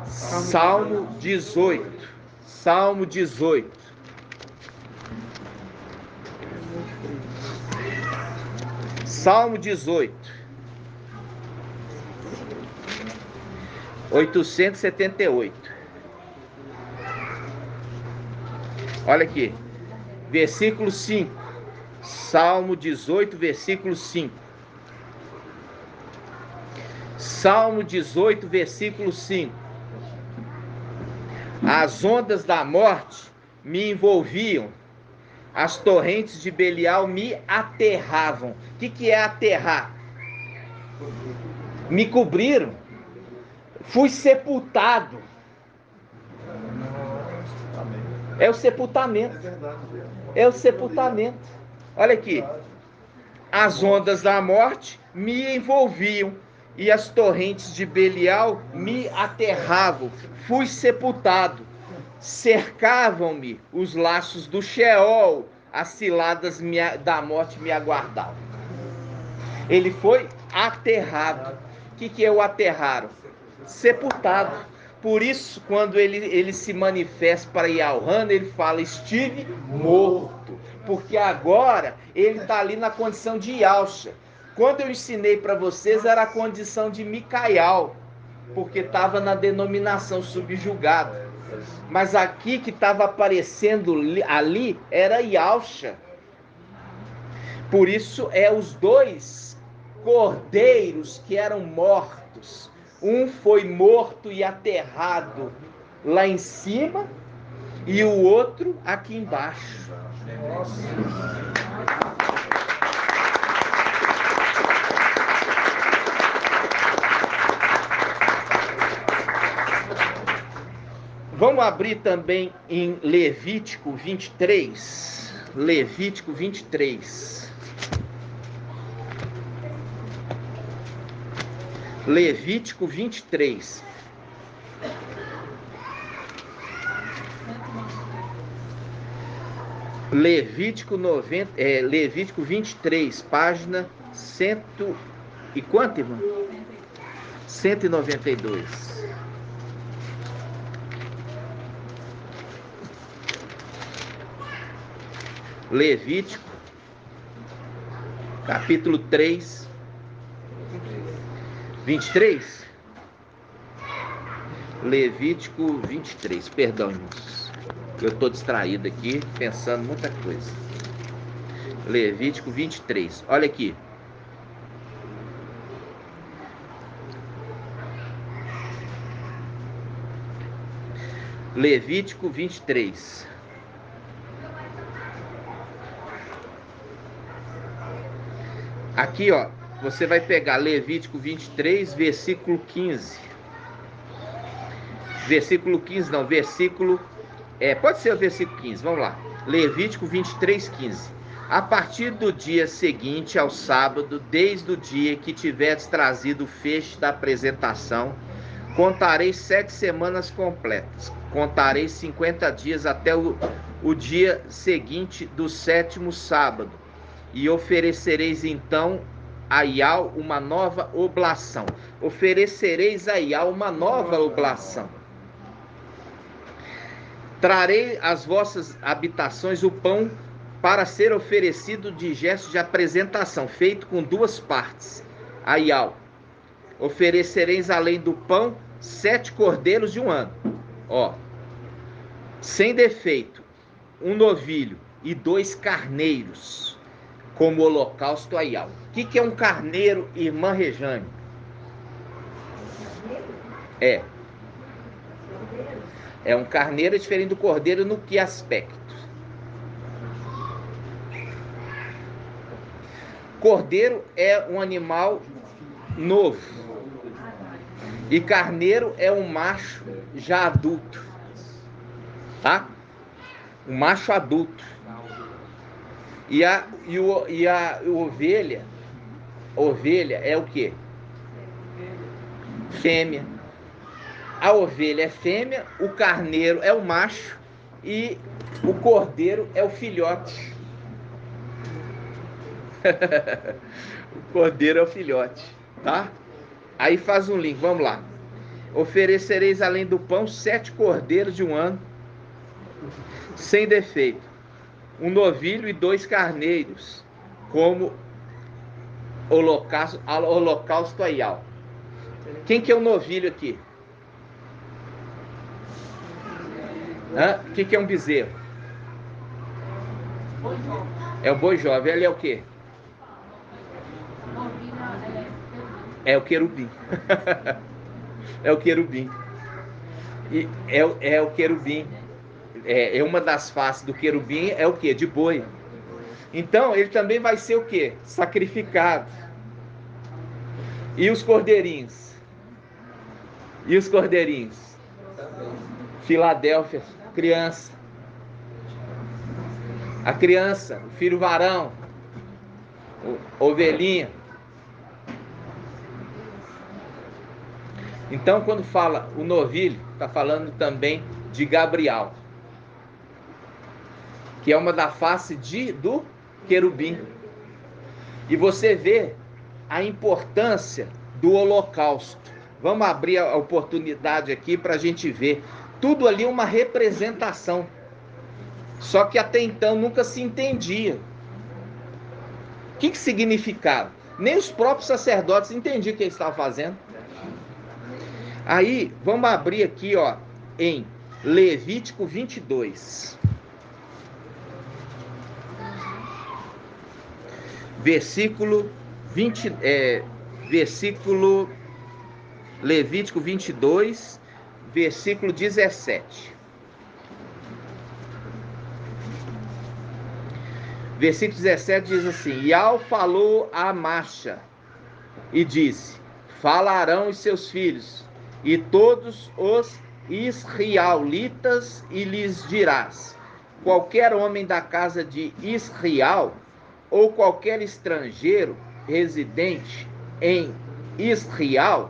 Salmo 18. Salmo 18. Salmo 18. 878. Olha aqui. Versículo 5. Salmo 18, versículo 5. Salmo 18, versículo 5. As ondas da morte me envolviam, as torrentes de Belial me aterravam. O que é aterrar? Me cobriram, fui sepultado. É o sepultamento. É o sepultamento. Olha aqui. As ondas da morte me envolviam e as torrentes de Belial me aterravam. Fui sepultado. Cercavam-me os laços do Sheol, as ciladas da morte me aguardavam. Ele foi aterrado. O que é o aterraram? Sepultado. Por isso, quando ele se manifesta para Yaohan, ele fala, estive morto. Porque agora ele está ali na condição de Yalcha. Quando eu ensinei para vocês, era a condição de Micaial, porque estava na denominação subjugada. Mas aqui que estava aparecendo ali era Yalcha. Por isso é os dois cordeiros que eram mortos. Um foi morto e aterrado lá em cima e o outro aqui embaixo. Vamos abrir também em Levítico 23. Levítico 23. Levítico 23. Levítico 23, página 100 e quanto, irmão? 192. Levítico, capítulo 3, 23. Levítico 23, perdão, irmãos. Eu estou distraído aqui, pensando muita coisa. Levítico 23, olha aqui. Levítico 23. Aqui, ó, você vai pegar Levítico 23, versículo 15. Versículo 15, não, versículo... pode ser o versículo 15, vamos lá. Levítico 23, 15. A partir do dia seguinte ao sábado, desde o dia que tiveres trazido o feixe da apresentação, contarei 7 semanas completas. Contarei 50 dias até o dia seguinte do 7º sábado. E oferecereis então a Ial uma nova oblação. Oferecereis a Ial uma nova oblação. Trarei às vossas habitações o pão para ser oferecido de gesto de apresentação, feito com 2 partes. A Ial. Oferecereis além do pão 7 cordeiros de 1 ano. Ó, sem defeito, 1 novilho e 2 carneiros. Como holocausto a Ial. O que é um carneiro, irmã Rejane? É um carneiro diferente do cordeiro no que aspecto? Cordeiro é um animal novo. E carneiro é um macho já adulto. Tá? Um macho adulto. E a ovelha é o quê? Fêmea. A ovelha é fêmea, o carneiro é o macho e o cordeiro é o filhote. O cordeiro é o filhote, tá? Aí faz um link, vamos lá. Oferecereis além do pão 7 cordeiros de um ano, sem defeito, um novilho e 2 carneiros, como holocausto a Yahweh. Quem que é o novilho aqui? O que é um bezerro? É o boi jovem. Ele é o quê? É o querubim. É o querubim. E é o querubim. É uma das faces do querubim é o quê? De boi. Então ele também vai ser o quê? Sacrificado. E os cordeirinhos? E os cordeirinhos? Filadélfia, criança. A criança, o filho varão, ovelhinha. Então, quando fala o novilho, está falando também de Gabriel, que é uma da face do querubim. E você vê a importância do holocausto. Vamos abrir a oportunidade aqui para a gente ver. Tudo ali é uma representação. Só que até então nunca se entendia. O que significava? Nem os próprios sacerdotes entendiam o que eles estavam fazendo. Aí, vamos abrir aqui, ó, em Levítico 22. Levítico 22, versículo 17. Versículo 17 diz assim: Yahweh falou a Marcha e disse: falarão os seus filhos e todos os israelitas, e lhes dirás: qualquer homem da casa de Israel ou qualquer estrangeiro residente em Israel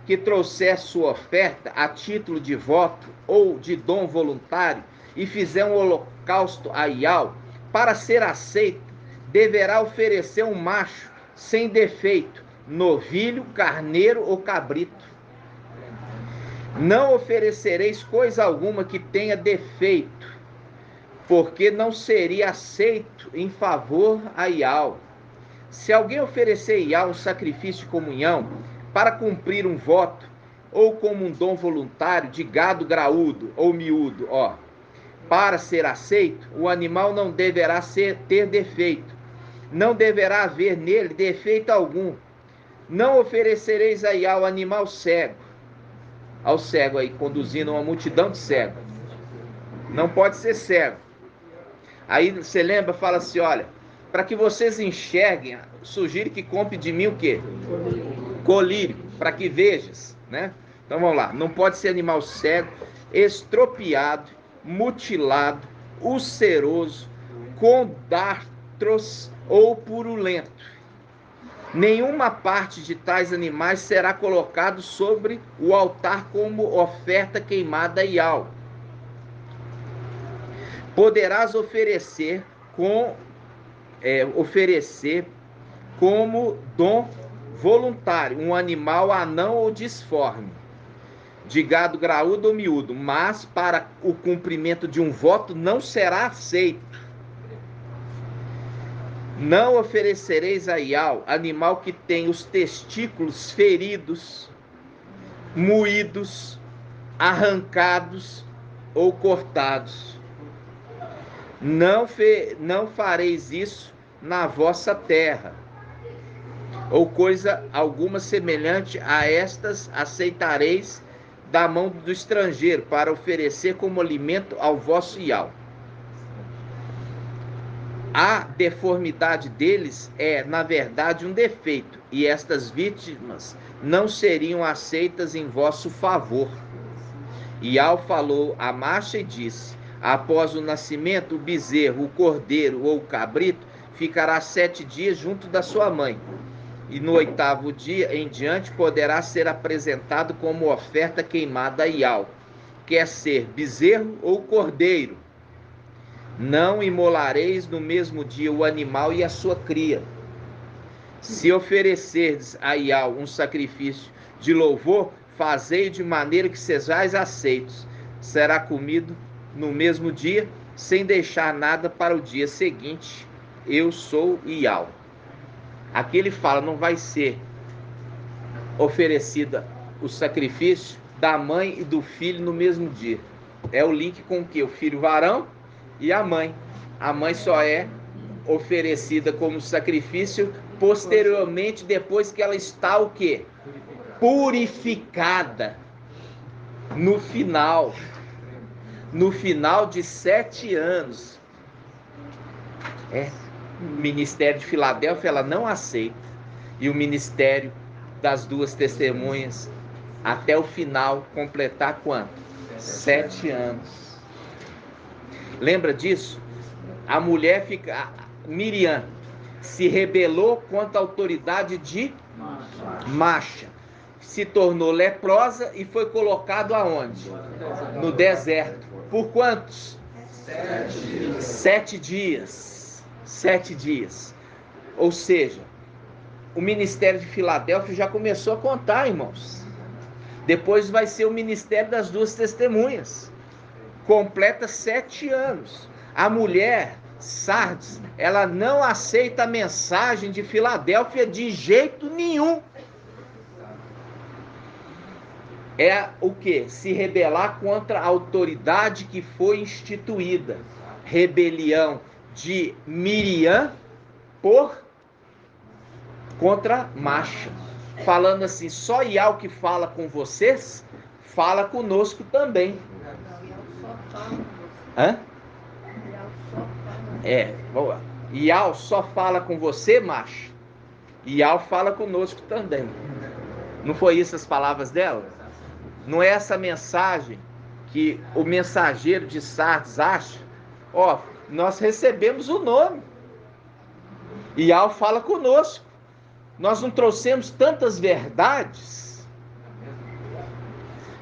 que trouxer sua oferta a título de voto ou de dom voluntário e fizer um holocausto a Yahweh, para ser aceito, deverá oferecer um macho sem defeito, novilho, carneiro ou cabrito. Não oferecereis coisa alguma que tenha defeito, porque não seria aceito em favor a Yahweh. Se alguém oferecer a Yahweh um sacrifício de comunhão para cumprir um voto, ou como um dom voluntário de gado graúdo ou miúdo, para ser aceito, o animal não deverá ter defeito, não deverá haver nele defeito algum. Não oferecereis a Yahweh animal cego, ao cego aí, conduzindo uma multidão de cegos. Não pode ser cego. Aí você lembra, fala assim, olha, para que vocês enxerguem, sugiro que compre de mim o quê? Colírio, para que vejas, né? Então vamos lá, não pode ser animal cego, estropiado, mutilado, ulceroso, com dartros ou purulento. Nenhuma parte de tais animais será colocado sobre o altar como oferta queimada a Yahweh. Poderás oferecer como dom voluntário um animal anão ou disforme, de gado graúdo ou miúdo, mas para o cumprimento de um voto não será aceito. Não oferecereis a Yahweh animal que tem os testículos feridos, moídos, arrancados ou cortados. Não fareis isso na vossa terra, ou coisa alguma semelhante a estas aceitareis da mão do estrangeiro, para oferecer como alimento ao vosso Yahweh. A deformidade deles é, na verdade, um defeito, e estas vítimas não seriam aceitas em vosso favor. Yahweh falou a Marcha e disse: após o nascimento, o bezerro, o cordeiro ou o cabrito ficará 7 dias junto da sua mãe, e no 8º dia em diante poderá ser apresentado como oferta queimada a Yahweh, quer ser bezerro ou cordeiro, Não imolareis no mesmo dia o animal e a sua cria. Se oferecerdes a Iau um sacrifício de louvor, fazei de maneira que sejais aceitos. Será comido no mesmo dia, sem deixar nada para o dia seguinte. Eu sou Iau. Aqui ele fala, não vai ser oferecida o sacrifício da mãe e do filho no mesmo dia. É o link com o que? O filho varão e a mãe. A mãe só é oferecida como sacrifício posteriormente, depois que ela está o quê? Purificada. No final de 7 anos. O ministério de Filadélfia ela não aceita. E o ministério das duas testemunhas até o final completar quanto? 7 anos. Lembra disso? A mulher Miriam se rebelou contra a autoridade de Macha. Se tornou leprosa e foi colocado aonde? No deserto. Por quantos? 7 dias. 7 dias. Ou seja, o ministério de Filadélfia já começou a contar, irmãos. Depois vai ser o ministério das duas testemunhas. Completa 7 anos. A mulher, Sardes, ela não aceita a mensagem de Filadélfia de jeito nenhum. É o quê? Se rebelar contra a autoridade que foi instituída. Rebelião de Miriam contra Macha. Falando assim, só Iau que fala com vocês, fala conosco também. Hã? Iau só fala com você, Macha. Iau fala conosco também. Não foi isso as palavras dela? Não é essa mensagem que o mensageiro de Sardes acha? Ó, nós recebemos o nome. Iau fala conosco. Nós não trouxemos tantas verdades.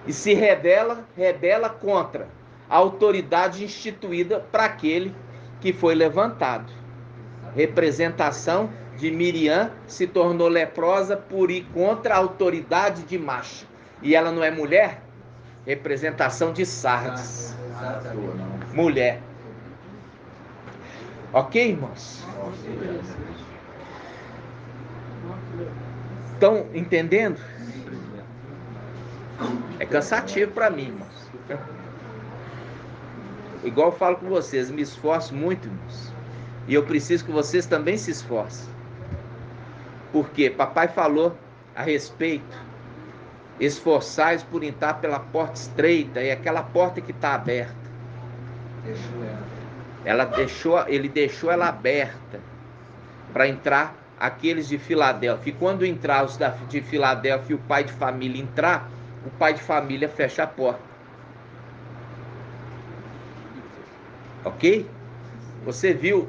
E se rebela contra a autoridade instituída para aquele que foi levantado. Representação de Miriam se tornou leprosa por ir contra a autoridade de Macha. E ela não é mulher? Representação de Sardes. Mulher. Ok, irmãos? Estão entendendo? É cansativo para mim, irmãos. Igual eu falo com vocês, me esforço muito, irmãos. E eu preciso que vocês também se esforcem. Porque papai falou a respeito. Esforçais por entrar pela porta estreita, e aquela porta que está aberta. Ele deixou ela aberta para entrar aqueles de Filadélfia. E quando entrar os de Filadélfia e o pai de família entrar, o pai de família fecha a porta. Ok? Você viu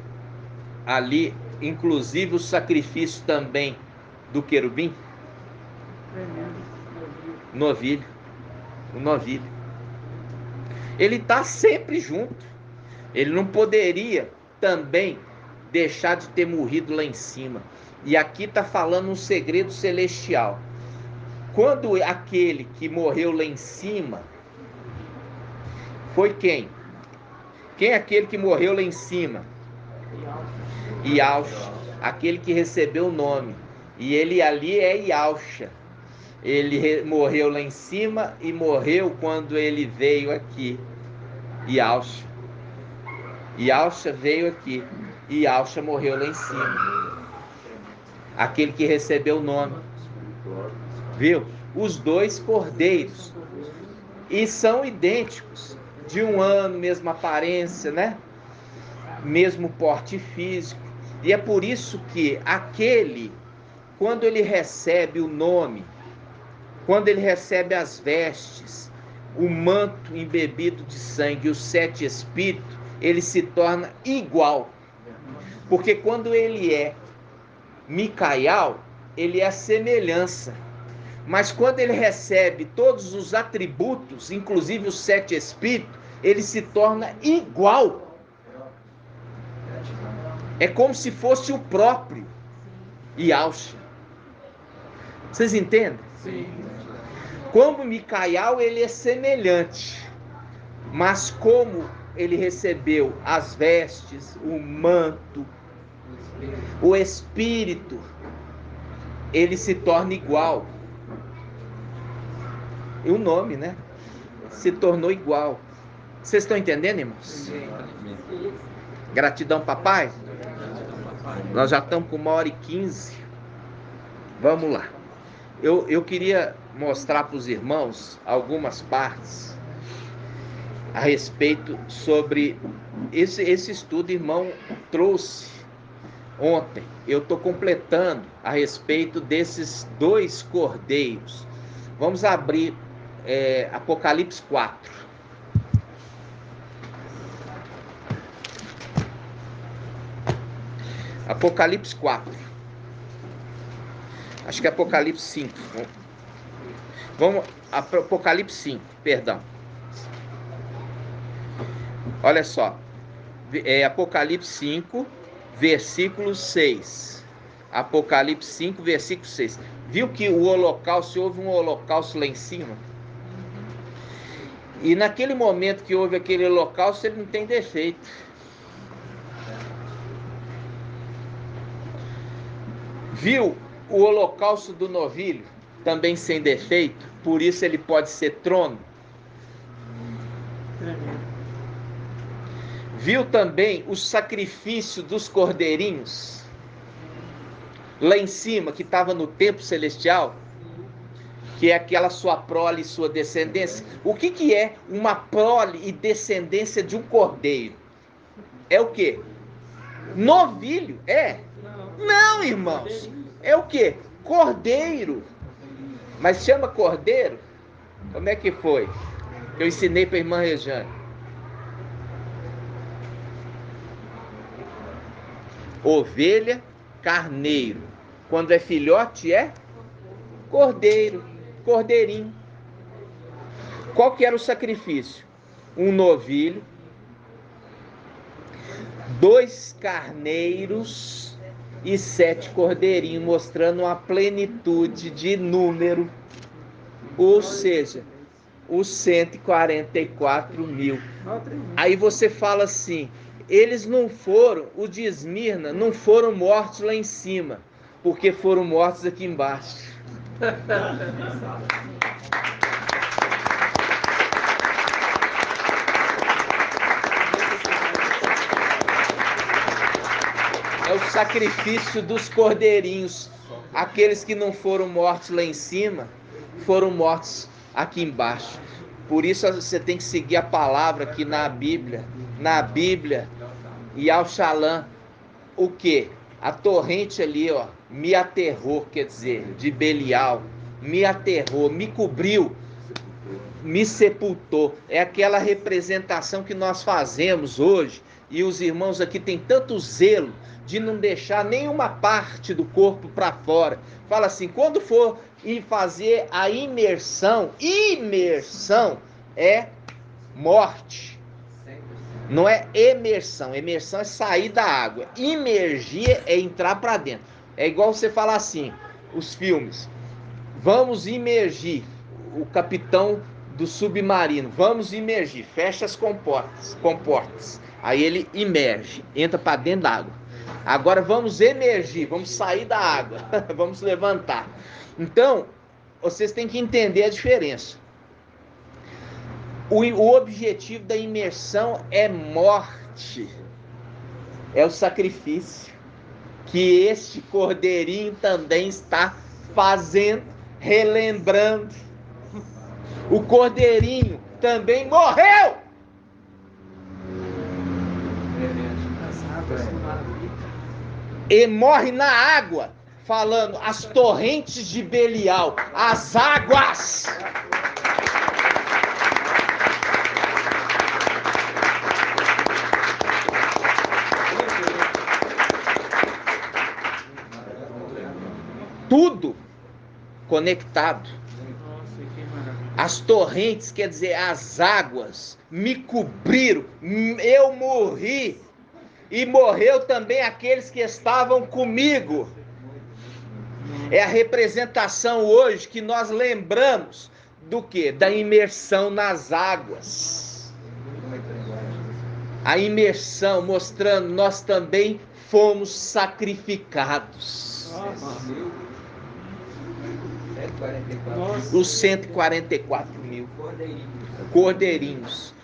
ali, inclusive, o sacrifício também do querubim? Novilho. O novilho. Ele está sempre junto. Ele não poderia também deixar de ter morrido lá em cima. E aqui está falando um segredo celestial. Quando aquele que morreu lá em cima foi quem? Quem é aquele que morreu lá em cima? Iauxa. Aquele que recebeu o nome. E ele ali é Iauxa. Ele morreu lá em cima e morreu quando ele veio aqui. Iauxa. Iauxa veio aqui. Iauxa morreu lá em cima. Aquele que recebeu o nome. Viu? Os dois cordeiros. E são idênticos. De 1 ano, mesma aparência, né? Mesmo porte físico. E é por isso que aquele, quando ele recebe o nome, quando ele recebe as vestes, o manto embebido de sangue e os 7 espíritos, ele se torna igual. Porque quando ele é Micael, ele é a semelhança. Mas quando ele recebe todos os atributos, inclusive os 7 espíritos, ele se torna igual. É como se fosse o próprio Yahshua. Vocês entendem? Sim. Como Micael, ele é semelhante, mas como ele recebeu as vestes, o manto, o espírito, ele se torna igual. E o nome, né? Se tornou igual. Vocês estão entendendo, irmãos? Gratidão, papai. Nós já estamos com 1h15. Vamos lá. Eu queria mostrar para os irmãos algumas partes a respeito sobre esse estudo. Irmão trouxe ontem. Eu estou completando a respeito desses 2 cordeiros. Vamos abrir Apocalipse 4. Apocalipse 4. Acho que é Apocalipse 5. Vamos, Apocalipse 5, perdão. Olha só. Apocalipse 5, versículo 6. Apocalipse 5, versículo 6. Viu que o holocausto, houve um holocausto lá em cima? E naquele momento que houve aquele holocausto, ele não tem defeito. Viu o holocausto do novilho, também sem defeito, por isso ele pode ser trono. Viu também o sacrifício dos cordeirinhos, lá em cima, que estava no templo celestial, que é aquela sua prole e sua descendência. O que é uma prole e descendência de um cordeiro? É o quê? Novilho, é? Não, irmãos. É o quê? Cordeiro. Mas chama cordeiro? Como é que foi? Eu ensinei para a irmã Rejane. Ovelha, carneiro. Quando é filhote, é cordeiro, cordeirinho. Qual que era o sacrifício? Um novilho, 2 carneiros e 7 cordeirinhos, mostrando uma plenitude de número, ou seja, os 144 mil. Aí você fala assim, eles não foram, os de Esmirna não foram mortos lá em cima, porque foram mortos aqui embaixo. É o sacrifício dos cordeirinhos. Aqueles que não foram mortos lá em cima, foram mortos aqui embaixo. Por isso você tem que seguir a palavra aqui na Bíblia. Na Bíblia, Yahshua, o que? A torrente ali, ó, me aterrou, quer dizer, de Belial, me aterrou, me cobriu, me sepultou. É aquela representação que nós fazemos hoje, e os irmãos aqui têm tanto zelo de não deixar nenhuma parte do corpo para fora. Fala assim, quando for ir fazer a imersão é morte. Não é emersão. Emersão é sair da água. Imergir é entrar para dentro. É igual você falar assim, os filmes. Vamos imergir. O capitão do submarino. Vamos imergir. Fecha as comportas. Aí ele imerge. Entra para dentro da água. Agora vamos emergir. Vamos sair da água. Vamos levantar. Então, vocês têm que entender a diferença. O objetivo da imersão é morte, é o sacrifício, que este cordeirinho também está fazendo, relembrando. O cordeirinho também morreu. E morre na água, falando as torrentes de Belial, as águas. Tudo conectado. As torrentes, quer dizer, as águas me cobriram, eu morri. e morreu também aqueles que estavam comigo. É a representação hoje que nós lembramos do quê? Da imersão nas águas. A imersão mostrando nós também fomos sacrificados. Os 144 mil cordeirinhos.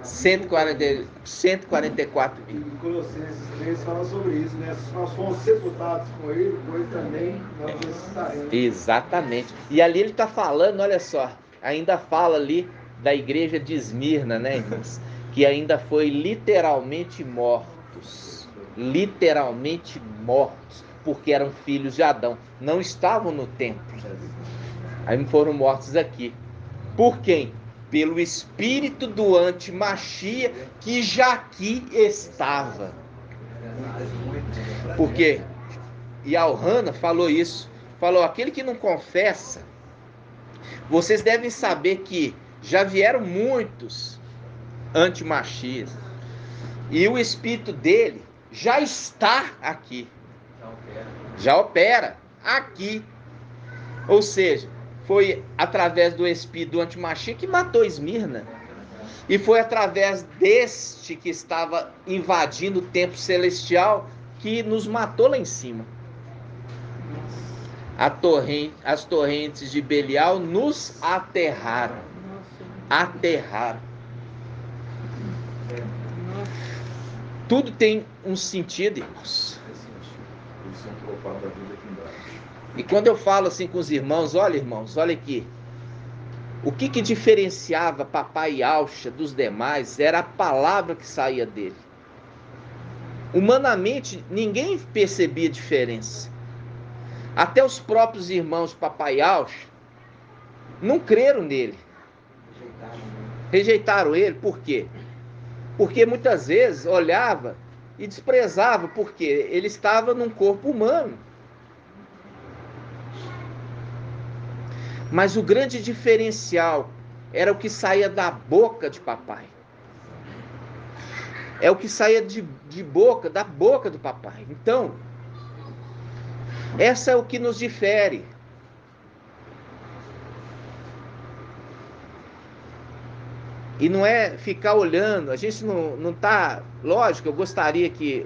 144 mil. Em Colossenses 3 fala sobre isso, né? Se nós fomos sepultados com ele também nós ressuscitaremos. Exatamente. E ali ele está falando, olha só, ainda fala ali da igreja de Esmirna, né, irmãos? Que ainda foi literalmente mortos. Literalmente mortos. Porque eram filhos de Adão. Não estavam no templo. Aí foram mortos aqui. Por quem? Pelo espírito do antimachia que já aqui estava. Porque Yohanan falou isso. Falou, aquele que não confessa, vocês devem saber que já vieram muitos antimachias. E o espírito dele já está aqui. Já opera aqui. Ou seja, foi através do espírito do antimachia que matou Esmirna. E foi através deste que estava invadindo o templo celestial que nos matou lá em cima. As torrentes de Belial nos aterraram. Aterraram. Tudo tem um sentido, irmãos. E quando eu falo assim com os irmãos, olha aqui. O que diferenciava Papai Alcha dos demais era a palavra que saía dele. Humanamente, ninguém percebia diferença. Até os próprios irmãos de Papai Alcha não creram nele. Rejeitaram ele, por quê? Porque muitas vezes olhava e desprezava, porque ele estava num corpo humano. Mas o grande diferencial era o que saía da boca de papai. É o que saía da boca do papai. Então, essa é o que nos difere. E não é ficar olhando, a gente não está... Lógico, eu gostaria que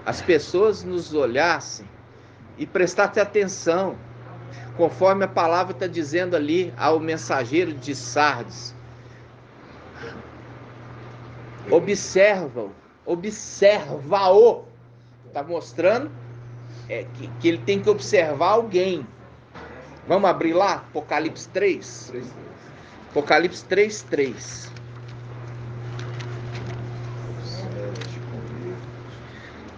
as pessoas nos olhassem e prestassem atenção, conforme a palavra está dizendo ali ao mensageiro de Sardes. Observa-o. Está mostrando que ele tem que observar alguém. Vamos abrir lá? Apocalipse 3? Apocalipse 3:3.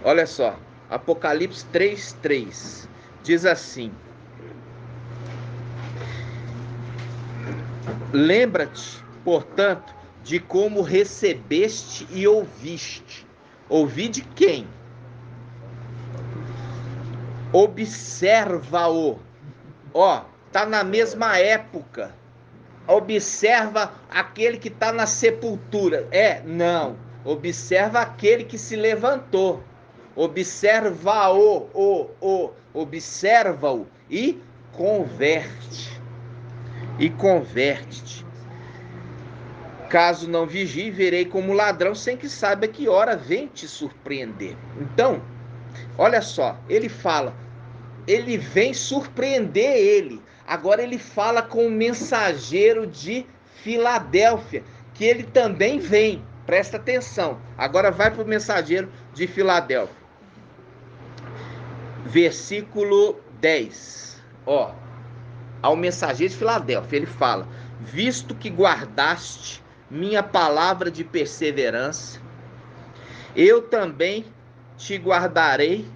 Olha só, Apocalipse 3:3 diz assim: lembra-te, portanto, de como recebeste e ouviste. Ouvir de quem? Observa-o. Ó, tá na mesma época. Observa aquele que está na sepultura. Não. Observa aquele que se levantou. Observa-o. Observa-o e converte. E converte-te. Caso não vigie, verei como ladrão, sem que saiba que hora vem te surpreender. Então, olha só, ele fala, ele vem surpreender ele. Agora ele fala com o mensageiro de Filadélfia, que ele também vem. Presta atenção. Agora vai para o mensageiro de Filadélfia. Versículo 10. Ó, ao mensageiro de Filadélfia, ele fala: visto que guardaste minha palavra de perseverança, eu também te guardarei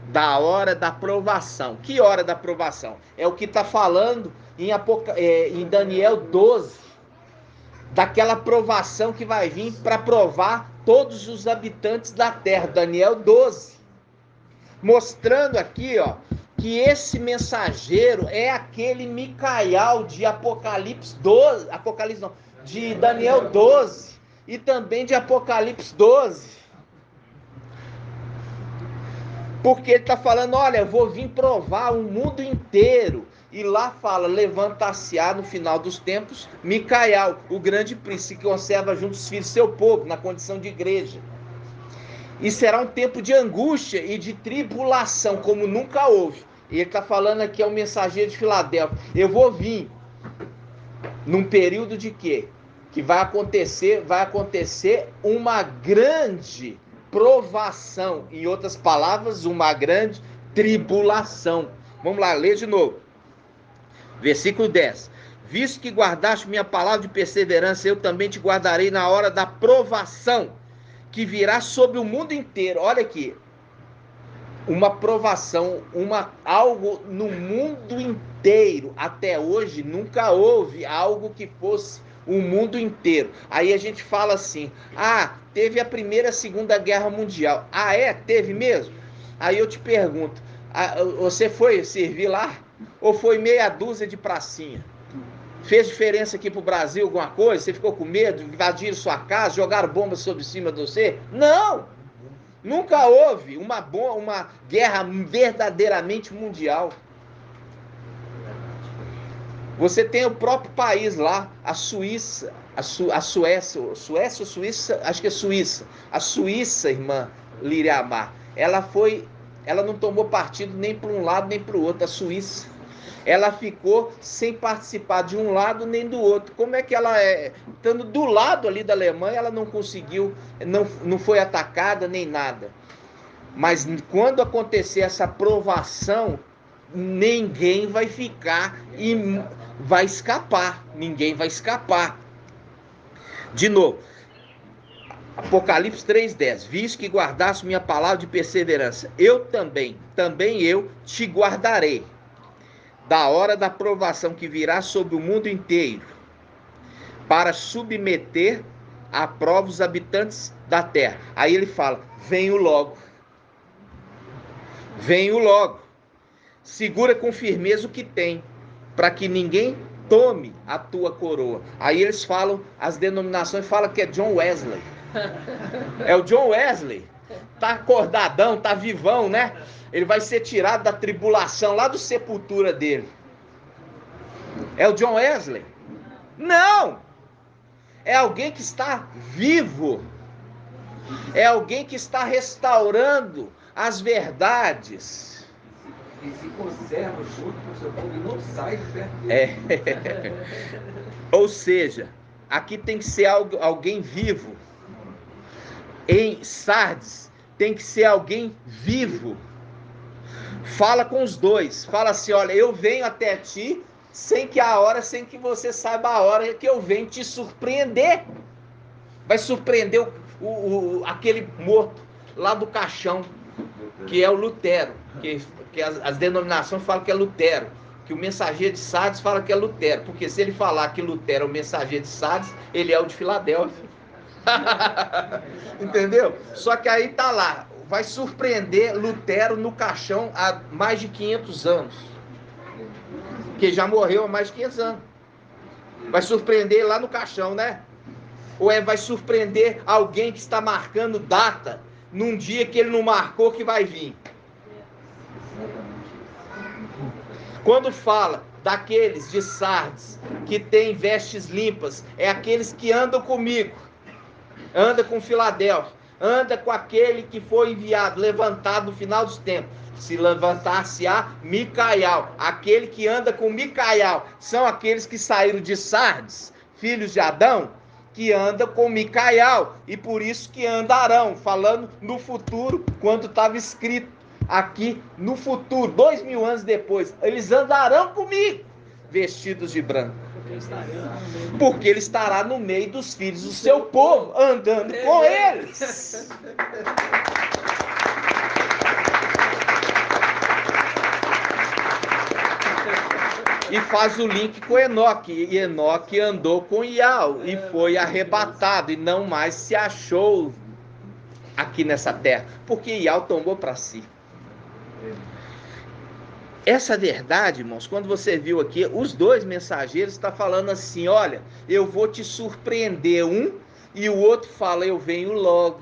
da hora da provação. Que hora da provação? É o que está falando em Daniel 12. Daquela provação que vai vir para provar todos os habitantes da terra. Daniel 12. Mostrando aqui, ó, que esse mensageiro é aquele Micael de Apocalipse 12. De Daniel 12. e também de Apocalipse 12. Porque ele está falando, olha, eu vou vir provar o mundo inteiro. E lá fala, levanta-se-á no final dos tempos, Micael, o grande príncipe que conserva junto os filhos do seu povo, na condição de igreja. E será um tempo de angústia e de tribulação, como nunca houve. E ele está falando aqui ao mensageiro de Filadélfia, eu vou vir num período de quê? Que vai acontecer uma grande provação, em outras palavras, uma grande tribulação. Vamos lá, ler de novo. Versículo 10. Visto que guardaste minha palavra de perseverança, eu também te guardarei na hora da provação, que virá sobre o mundo inteiro. Olha aqui, uma provação, algo no mundo inteiro. Até hoje nunca houve algo que fosse o mundo inteiro. Aí a gente fala assim, teve a Primeira e a Segunda Guerra Mundial. Teve mesmo? Aí eu te pergunto, você foi servir lá? Ou foi meia dúzia de pracinha? Fez diferença aqui pro Brasil alguma coisa? Você ficou com medo? Invadiram sua casa? Jogaram bombas sobre cima de você? Não! Nunca houve uma guerra verdadeiramente mundial. Você tem o próprio país lá, a Suíça, a Suécia ou Suíça? Acho que é Suíça. A Suíça, irmã Liriamar, ela não tomou partido nem para um lado nem para o outro. A Suíça, ela ficou sem participar de um lado nem do outro. Como é que ela estando do lado ali da Alemanha, ela não conseguiu, não foi atacada nem nada. Mas quando acontecer essa provação, ninguém vai ficar e vai escapar. Ninguém vai escapar. De novo, Apocalipse 3:10. Visto que guardaste minha palavra de perseverança, eu também eu te guardarei da hora da provação que virá sobre o mundo inteiro, para submeter à prova os habitantes da terra. Aí ele fala, venho logo. Venho logo. Segura com firmeza o que tem, para que ninguém tome a tua coroa. Aí eles falam, as denominações falam que é John Wesley. É o John Wesley. Tá acordadão, tá vivão, né? Ele vai ser tirado da tribulação, lá do sepultura dele. É o John Wesley? Não! É alguém que está vivo. É alguém que está restaurando as verdades. E se conserva junto com o seu povo e não sai de perto dele. Ou seja, aqui tem que ser alguém vivo. Em Sardes, tem que ser alguém vivo. Fala com os dois. Fala assim, olha, eu venho até ti sem que você saiba a hora que eu venho te surpreender. Vai surpreender aquele morto lá do caixão, que é o Lutero. Que as denominações falam que é Lutero. Que o mensageiro de Sardes fala que é Lutero. Porque se ele falar que Lutero é o mensageiro de Sardes, ele é o de Filadélfia. Entendeu? Só que aí tá lá, vai surpreender Lutero no caixão há mais de 500 anos, que já morreu há mais de 500 anos. Vai surpreender lá no caixão, né? Ou vai surpreender alguém que está marcando data num dia que ele não marcou que vai vir. Quando fala daqueles de Sardes que têm vestes limpas, é aqueles que andam comigo. Anda com Filadélfia, anda com aquele que foi enviado, levantado no final dos tempos. Se levantar-se-á Micael, aquele que anda com Micael, são aqueles que saíram de Sardes, filhos de Adão, que andam com Micael, e por isso que andarão, falando no futuro, quando estava escrito aqui no futuro, 2000 anos depois, eles andarão comigo, vestidos de branco. Porque ele estará no meio dos filhos do seu povo, andando com eles. E faz o link com Enoque. E Enoque andou com Ial e foi arrebatado e não mais se achou aqui nessa terra, porque Ial tomou para si. Essa verdade, irmãos, quando você viu aqui, os dois mensageiros estão falando assim, olha, eu vou te surpreender E o outro fala, eu venho logo,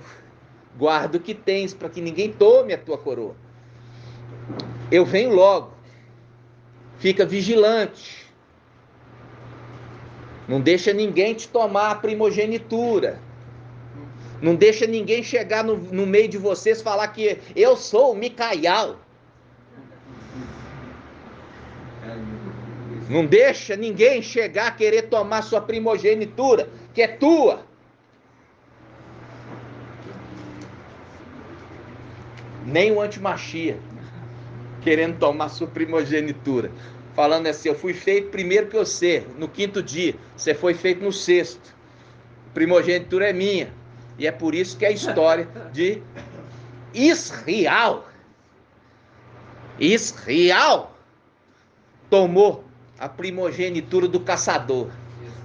guarda o que tens, para que ninguém tome a tua coroa. Eu venho logo, fica vigilante, não deixa ninguém te tomar a primogenitura, não deixa ninguém chegar no meio de vocês e falar que eu sou o Micaial. Não deixa ninguém chegar a querer tomar sua primogenitura, que é tua. Nem o antimachia querendo tomar sua primogenitura. Falando assim, eu fui feito primeiro que você, no 5º dia. Você foi feito no 6º. Primogenitura é minha. E é por isso que a história de Israel tomou a primogenitura do caçador,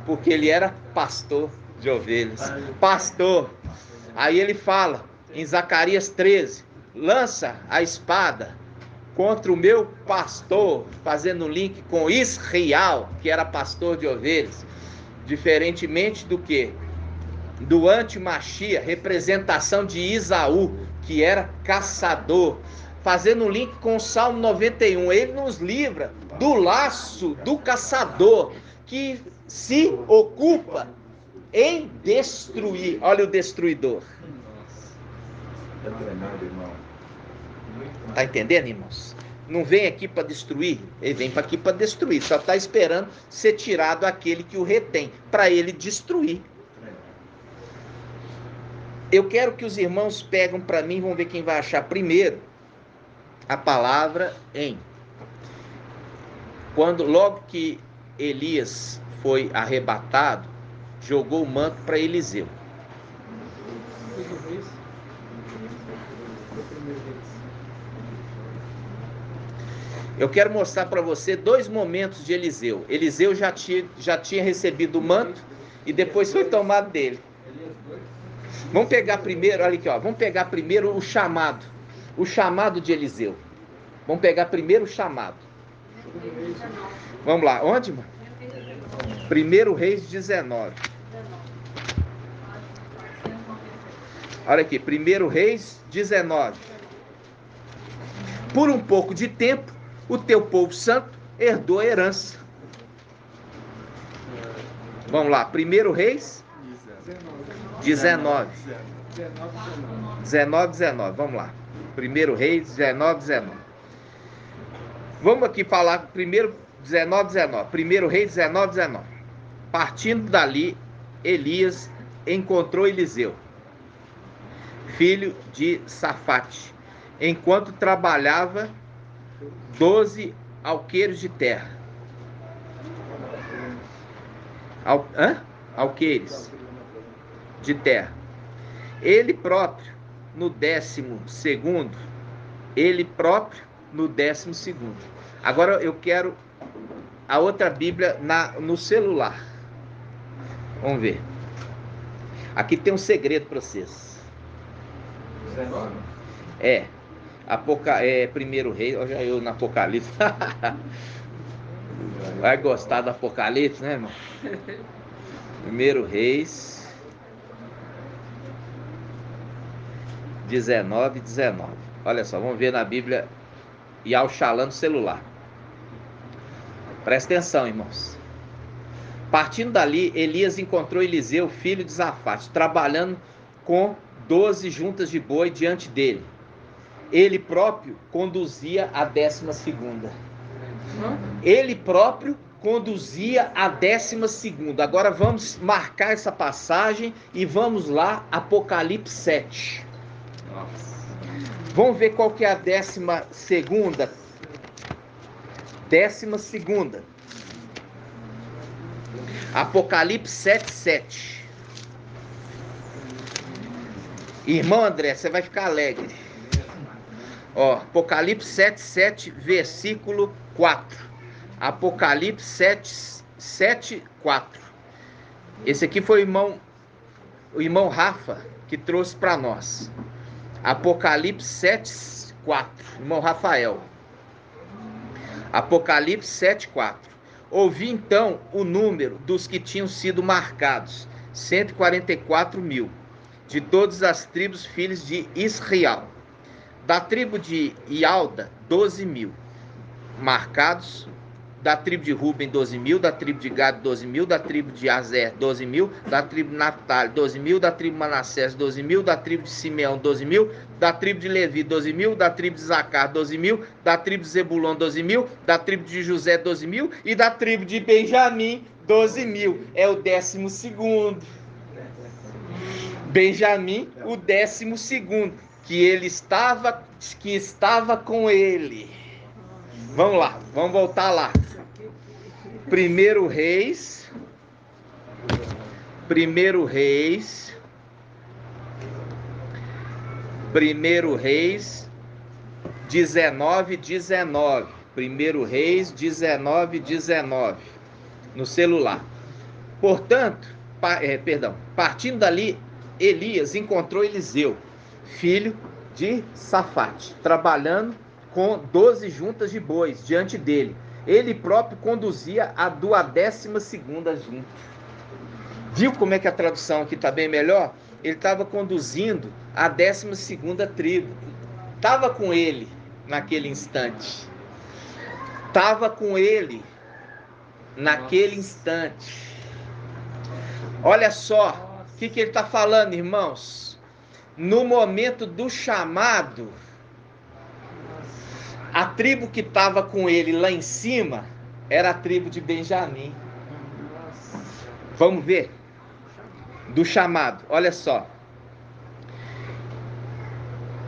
porque ele era pastor de ovelhas. Pastor. Aí ele fala em Zacarias 13, lança a espada contra o meu pastor, fazendo um link com Israel, que era pastor de ovelhas, diferentemente do que? Do antimachia, representação de Isaú, que era caçador, fazendo um link com o Salmo 91, ele nos livra do laço do caçador, que se ocupa em destruir. Olha o destruidor. Tá entendendo, irmãos? Não vem aqui para destruir, ele vem aqui para destruir, só está esperando ser tirado aquele que o retém, para ele destruir. Eu quero que os irmãos peguem para mim, vamos ver quem vai achar primeiro a palavra em. Logo que Elias foi arrebatado, jogou o manto para Eliseu. Eu quero mostrar para você 2 momentos de Eliseu. Eliseu já tinha recebido o manto e depois foi tomado dele. Vamos pegar primeiro, olha aqui, ó, vamos pegar primeiro o chamado de Eliseu. Vamos pegar primeiro o chamado. Vamos lá, onde, mano? 1 Reis 19. Olha aqui, 1 Reis 19. Por um pouco de tempo, o teu povo santo herdou a herança. Vamos lá, 1 Reis 19. 19. Vamos lá. 1 Reis 19. Vamos aqui falar primeiro 19. 1 Reis 19. Partindo dali, Elias encontrou Eliseu, filho de Safate, enquanto trabalhava 12 alqueires de terra. Alqueires de terra. Ele próprio no 12º. Agora eu quero a outra Bíblia no celular. Vamos ver. Aqui tem um segredo para vocês. 19. É 1 Reis, olha eu no Apocalipse. Vai gostar do Apocalipse, né, irmão? 1 Reis 19. Olha só, vamos ver na Bíblia e ao Shalom no celular. Presta atenção, irmãos. Partindo dali, Elias encontrou Eliseu, filho de Safate, trabalhando com 12 juntas de boi diante dele. Ele próprio conduzia a 12ª. Ele próprio conduzia a 12ª. Agora vamos marcar essa passagem e vamos lá, Apocalipse 7. Vamos ver qual que é a 12ª. 12ª. Apocalipse 7:7. Irmão André, você vai ficar alegre. Ó, Apocalipse 7:7, versículo 4. Apocalipse 7:4. Esse aqui foi o irmão Rafa que trouxe para nós. Apocalipse 7:4. Irmão Rafael. Apocalipse 7:4. Ouvi então o número dos que tinham sido marcados. 144.000. De todas as tribos, filhos de Israel. Da tribo de Ialda, 12.000. Marcados. Da tribo de Ruben, 12.000. Da tribo de Gad, 12.000. Da tribo de Azer, 12.000. Da tribo de Naftali, 12.000. Da tribo de Manassés, 12.000. Da tribo de Simeão, 12.000. Da tribo de Levi, 12.000. Da tribo de Zacar, 12.000. Da tribo de Zebulon, 12.000. Da tribo de José, 12.000. E da tribo de Benjamim, 12.000. É o 12º. Benjamim, o 12º. Que estava com ele. Vamos lá, vamos voltar lá. 1 Reis 19. 1 Reis 19. No celular. Portanto, partindo dali, Elias encontrou Eliseu, filho de Safate, trabalhando com 12 juntas de bois diante dele. Ele próprio conduzia a 12ª junta. Viu como é que a tradução aqui está bem melhor? Ele estava conduzindo a 12ª tribo. Estava com ele naquele instante. Estava com ele naquele instante. Olha só o que ele está falando, irmãos. No momento do chamado, a tribo que estava com ele lá em cima era a tribo de Benjamim. Vamos ver? Do chamado, olha só.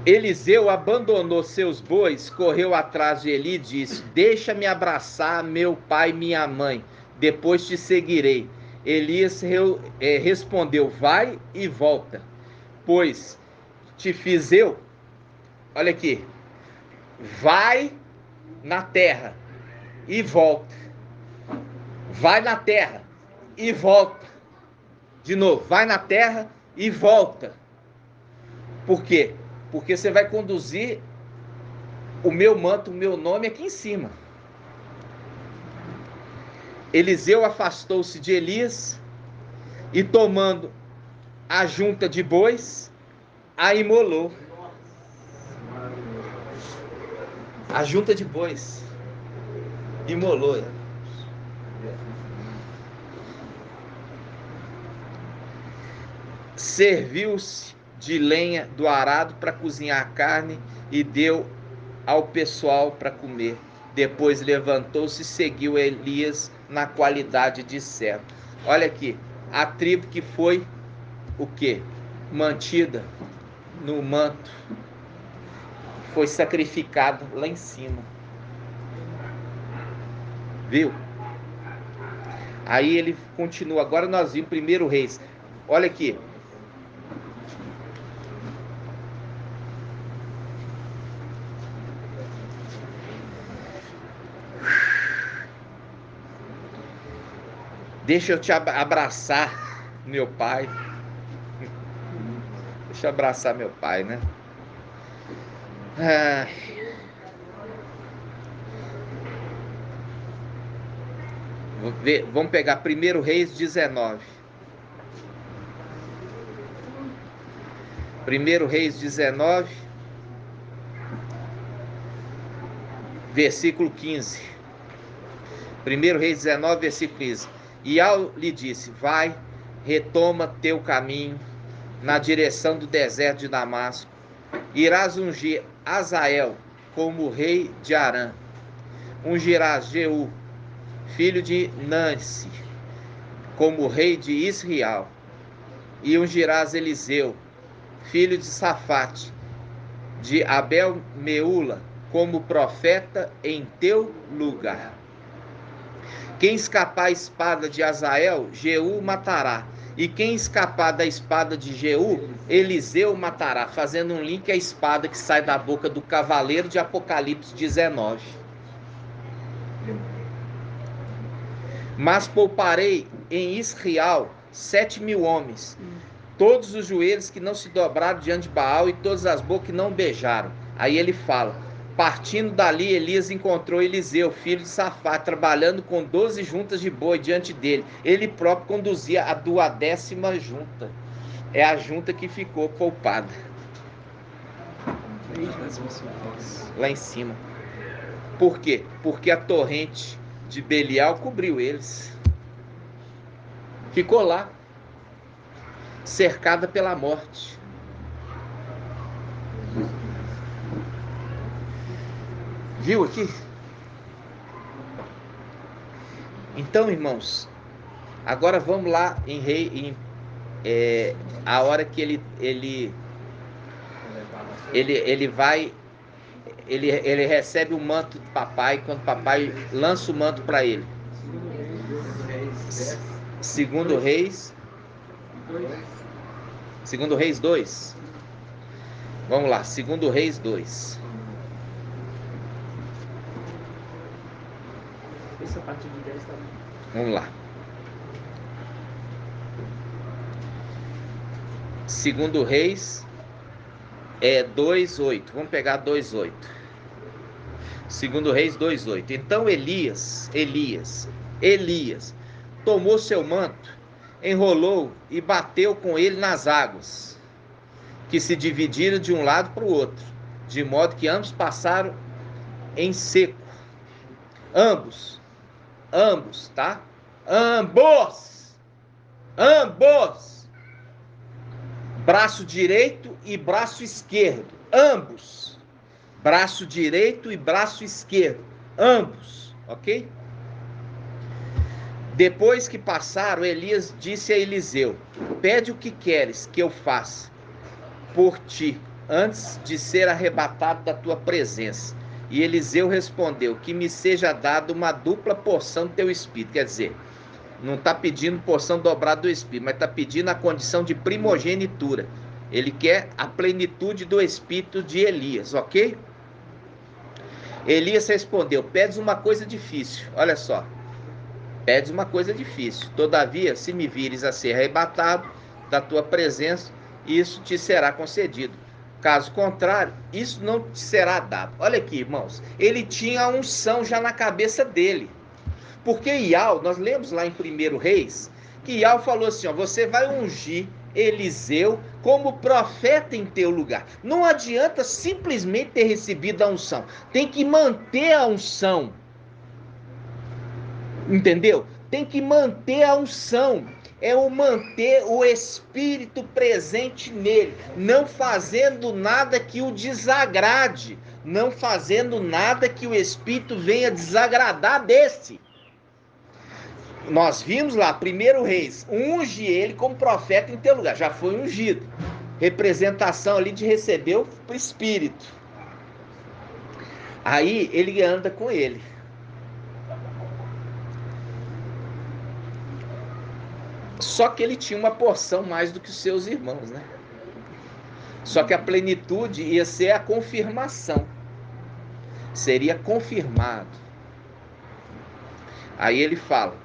Eliseu abandonou seus bois, correu atrás de Eli e disse: deixa-me abraçar meu pai e minha mãe, depois te seguirei. Elias respondeu: vai e volta, pois te fiz eu. Olha aqui. Vai na terra e volta. Vai na terra e volta. De novo, vai na terra e volta. Por quê? Porque você vai conduzir o meu manto, o meu nome aqui em cima. Eliseu afastou-se de Elias e, tomando a junta de bois, a imolou. A junta de bois imolou. Serviu-se de lenha do arado para cozinhar a carne e deu ao pessoal para comer. Depois levantou-se e seguiu Elias na qualidade de servo. Olha aqui, a tribo que foi o quê? Mantida no manto, foi sacrificada lá em cima. Viu? Aí ele continua. Agora nós vimos 1 Reis. Olha aqui. Deixa eu te abraçar, meu pai. Deixa eu abraçar meu pai, né? Vamos pegar 1 Reis 19. 1 Reis 19, versículo 15. 1 Reis 19, versículo 15. E Al lhe disse: vai, retoma teu caminho na direção do deserto de Damasco. Irás ungir Azael como rei de Arã. Ungirás Jeú, filho de Nansi, como rei de Israel. E ungirás Eliseu, filho de Safate, de Abel-Meula, como profeta em teu lugar. Quem escapar a espada de Azael, Jeú matará. E quem escapar da espada de Jeú, Eliseu matará. Fazendo um link à espada que sai da boca do cavaleiro de Apocalipse 19. Mas pouparei em Israel 7.000 homens, todos os joelhos que não se dobraram diante de Baal e todas as bocas que não beijaram. Aí ele fala: Partindo dali, Elias encontrou Eliseu, filho de Safate, trabalhando com 12 juntas de boi diante dele. Ele próprio conduzia a 12ª junta. É a junta que ficou poupada. Lá em cima. Por quê? Porque a torrente de Belial cobriu eles. Ficou lá, cercada pela morte. Viu aqui? Então, irmãos, agora vamos lá a hora que ele recebe o manto do papai, quando o papai lança o manto para ele. Segundo Reis 2. Vamos lá, Segundo Reis 2. Essa parte de 10 também. Vamos lá. Segundo Reis 2:8. Vamos pegar 2:8. Segundo Reis 2:8. Então Elias tomou seu manto, enrolou e bateu com ele nas águas, que se dividiram de um lado para o outro, de modo que ambos passaram em seco. Ambos, tá? Ambos. Braço direito e braço esquerdo. Ambos. Braço direito e braço esquerdo. Ambos. Ok? Depois que passaram, Elias disse a Eliseu: pede o que queres que eu faça por ti, antes de ser arrebatado da tua presença. E Eliseu respondeu: que me seja dada uma dupla porção do teu espírito. Quer dizer, não está pedindo porção dobrada do espírito, mas está pedindo a condição de primogenitura. Ele quer a plenitude do espírito de Elias, ok? Elias respondeu: pedes uma coisa difícil. Olha só, pedes uma coisa difícil. Todavia, se me vires a ser arrebatado da tua presença, isso te será concedido. Caso contrário, isso não te será dado. Olha aqui, irmãos. Ele tinha a unção já na cabeça dele. Porque Ial, nós lemos lá em 1 Reis, que Ial falou assim, ó, você vai ungir Eliseu como profeta em teu lugar. Não adianta simplesmente ter recebido a unção. Tem que manter a unção. Entendeu? Tem que manter a unção. É o manter o Espírito presente nele, não fazendo nada que o desagrade, não fazendo nada que o Espírito venha desagradar desse. Nós vimos lá, 1 Reis, unge ele como profeta em teu lugar, já foi ungido, representação ali de receber o Espírito. Aí ele anda com ele. Só que ele tinha uma porção mais do que os seus irmãos, né? Só que a plenitude ia ser a confirmação. Seria confirmado. Aí ele fala: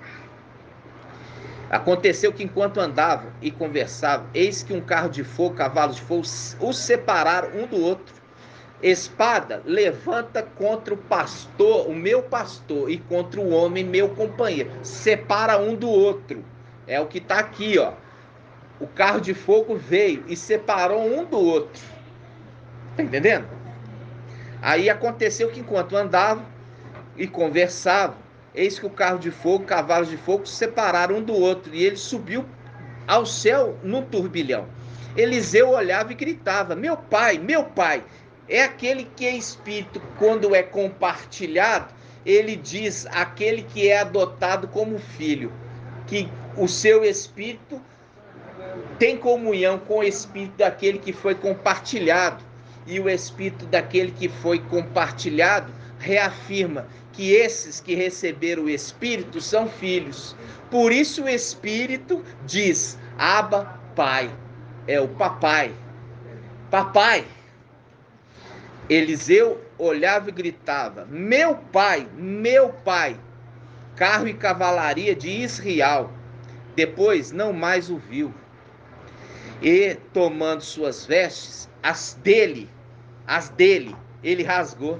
aconteceu que enquanto andavam e conversavam, eis que um carro de fogo, cavalos de fogo, os separaram um do outro. Espada levanta contra o pastor, o meu pastor, e contra o homem, meu companheiro. Separa um do outro. É o que está aqui, ó. O carro de fogo veio e separou um do outro. Tá entendendo? Aí aconteceu que enquanto andavam e conversavam, eis que o carro de fogo, cavalos de fogo, se separaram um do outro. E ele subiu ao céu num turbilhão. Eliseu olhava e gritava: meu pai, é aquele que é espírito, quando é compartilhado, ele diz aquele que é adotado como filho, que o seu espírito tem comunhão com o espírito daquele que foi compartilhado, e o espírito daquele que foi compartilhado reafirma que esses que receberam o espírito são filhos. Por isso o espírito diz: Abba, Pai. É o papai. Papai. Eliseu olhava e gritava: meu pai, carro e cavalaria de Israel. Depois não mais o viu. E tomando suas vestes, as dele, ele rasgou.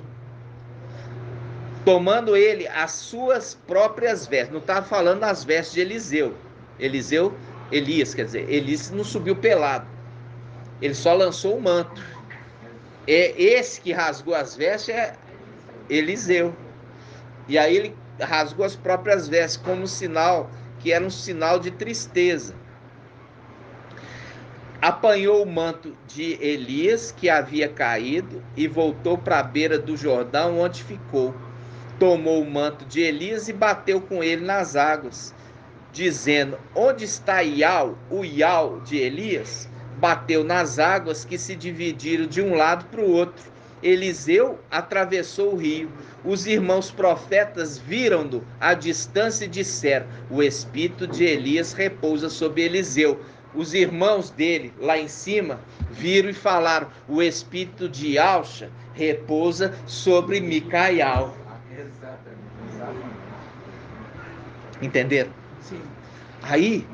tomando ele as suas próprias vestes. Não está falando das vestes de Eliseu. Elias, quer dizer, Elias não subiu pelado. Ele só lançou o manto. Esse que rasgou as vestes é Eliseu. E aí ele rasgou as próprias vestes como sinal, que era um sinal de tristeza. Apanhou o manto de Elias, que havia caído, e voltou para a beira do Jordão, onde ficou. Tomou o manto de Elias e bateu com ele nas águas, dizendo: onde está Ial, o Ial de Elias? Bateu nas águas, que se dividiram de um lado para o outro. Eliseu atravessou o rio. Os irmãos profetas viram-no à distância e disseram: o espírito de Elias repousa sobre Eliseu. Os irmãos dele, lá em cima, viram e falaram: o espírito de Alxa repousa sobre Micaial. Exatamente. Entenderam? Sim. Aí,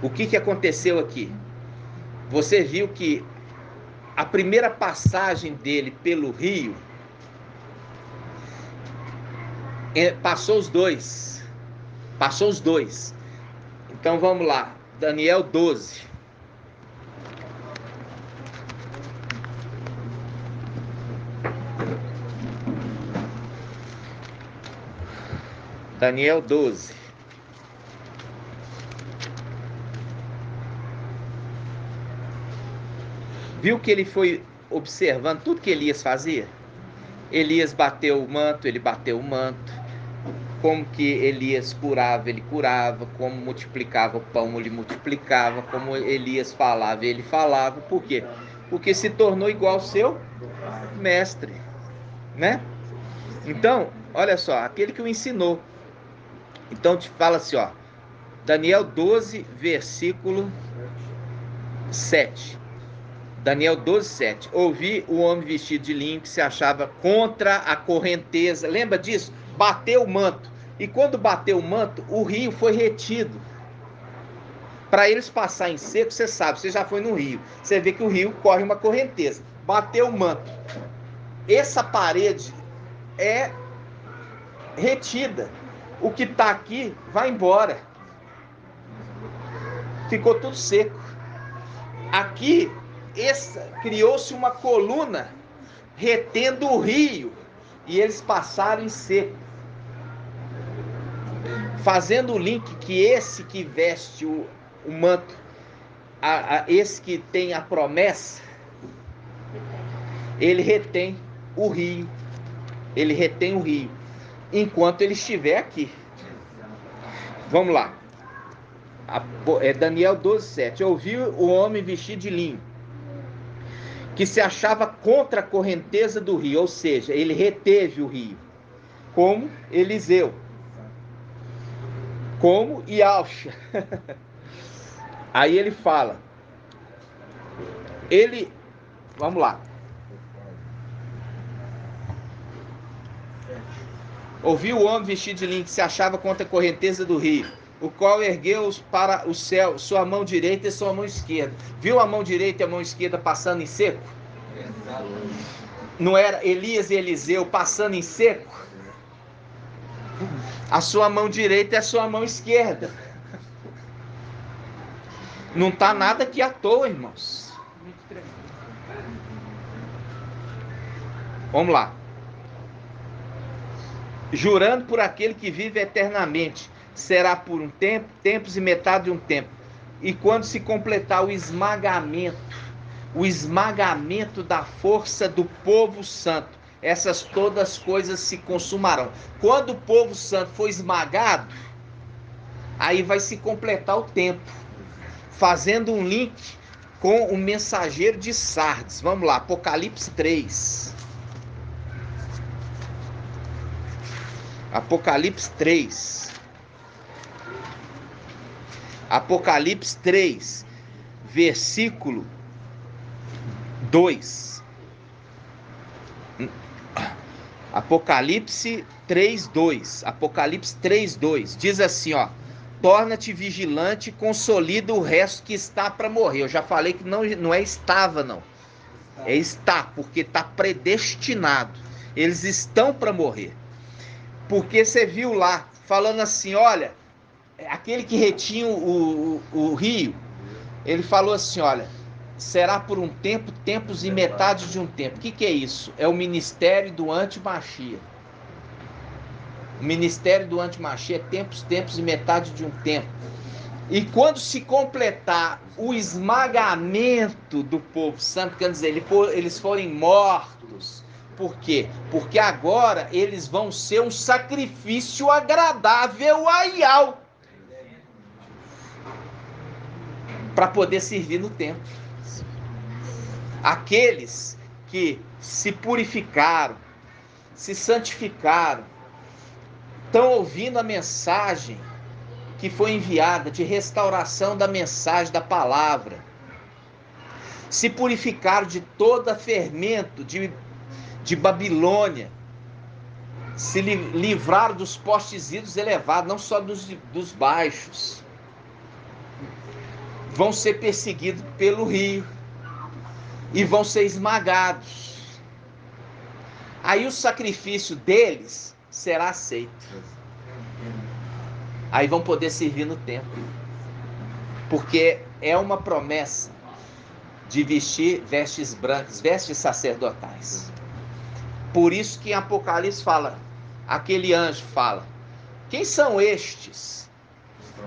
o que aconteceu aqui? Você viu que a primeira passagem dele pelo rio, passou os dois. Então vamos lá, Daniel 12. Daniel 12. Viu que ele foi observando tudo que Elias fazia? Elias bateu o manto, ele bateu o manto. Como que Elias curava, ele curava. Como multiplicava o pão, ele multiplicava. Como Elias falava, ele falava. Por quê? Porque se tornou igual ao seu mestre, né? Então, olha só, aquele que o ensinou. Então te fala assim, ó, Daniel 12, versículo 7. Daniel 12, 7. Ouvi o homem vestido de linho que se achava contra a correnteza. Lembra disso? Bateu o manto. E quando bateu o manto, o rio foi retido. Para eles passar em seco, você sabe, você já foi no rio. Você vê que o rio corre uma correnteza. Bateu o manto. Essa parede é retida. O que está aqui vai embora. Ficou tudo seco. Aqui criou-se uma coluna retendo o rio e eles passaram em seco, fazendo o link que esse que veste o manto, esse que tem a promessa, ele retém o rio, enquanto ele estiver aqui. Vamos lá. Daniel 12, 7. Ouviu o homem vestido de linho que se achava contra a correnteza do rio, ou seja, ele reteve o rio, como Eliseu, como Ialxa. Aí ele fala, vamos lá. Ouviu o homem vestido de linho que se achava contra a correnteza do rio, o qual ergueu para o céu sua mão direita e sua mão esquerda. Viu a mão direita e a mão esquerda passando em seco? Não era Elias e Eliseu passando em seco? A sua mão direita e a sua mão esquerda. Não está nada aqui à toa, irmãos. Vamos lá. Jurando por aquele que vive eternamente, será por um tempo, tempos e metade de um tempo. E quando se completar o esmagamento da força do povo santo, essas todas coisas se consumarão. Quando o povo santo for esmagado, aí vai se completar o tempo, fazendo um link com o mensageiro de Sardes. Vamos lá, Apocalipse 3. Apocalipse 3. Apocalipse 3, versículo 2. Apocalipse 3, 2. Apocalipse 3, 2. Diz assim, ó: torna-te vigilante e consolida o resto que está para morrer. Eu já falei que não é estava, não. É está, porque está predestinado. Eles estão para morrer. Porque você viu lá, falando assim, olha, aquele que retinha o rio, ele falou assim, olha, será por um tempo, tempos e metade de um tempo. O que é isso? É o ministério do anti-Machia. O ministério do anti-Machia é tempos, tempos e metade de um tempo. E quando se completar o esmagamento do povo santo, quer dizer, eles forem mortos. Por quê? Porque agora eles vão ser um sacrifício agradável a Yahweh, para poder servir no templo. Aqueles que se purificaram, se santificaram, estão ouvindo a mensagem que foi enviada de restauração da mensagem da palavra, se purificaram de todo fermento de Babilônia, se livraram dos postes ídolos elevados, não só dos baixos, vão ser perseguidos pelo rio e vão ser esmagados. Aí o sacrifício deles será aceito. Aí vão poder servir no templo, porque é uma promessa de vestir vestes brancas, vestes sacerdotais. Por isso que em Apocalipse fala, aquele anjo fala, quem são estes?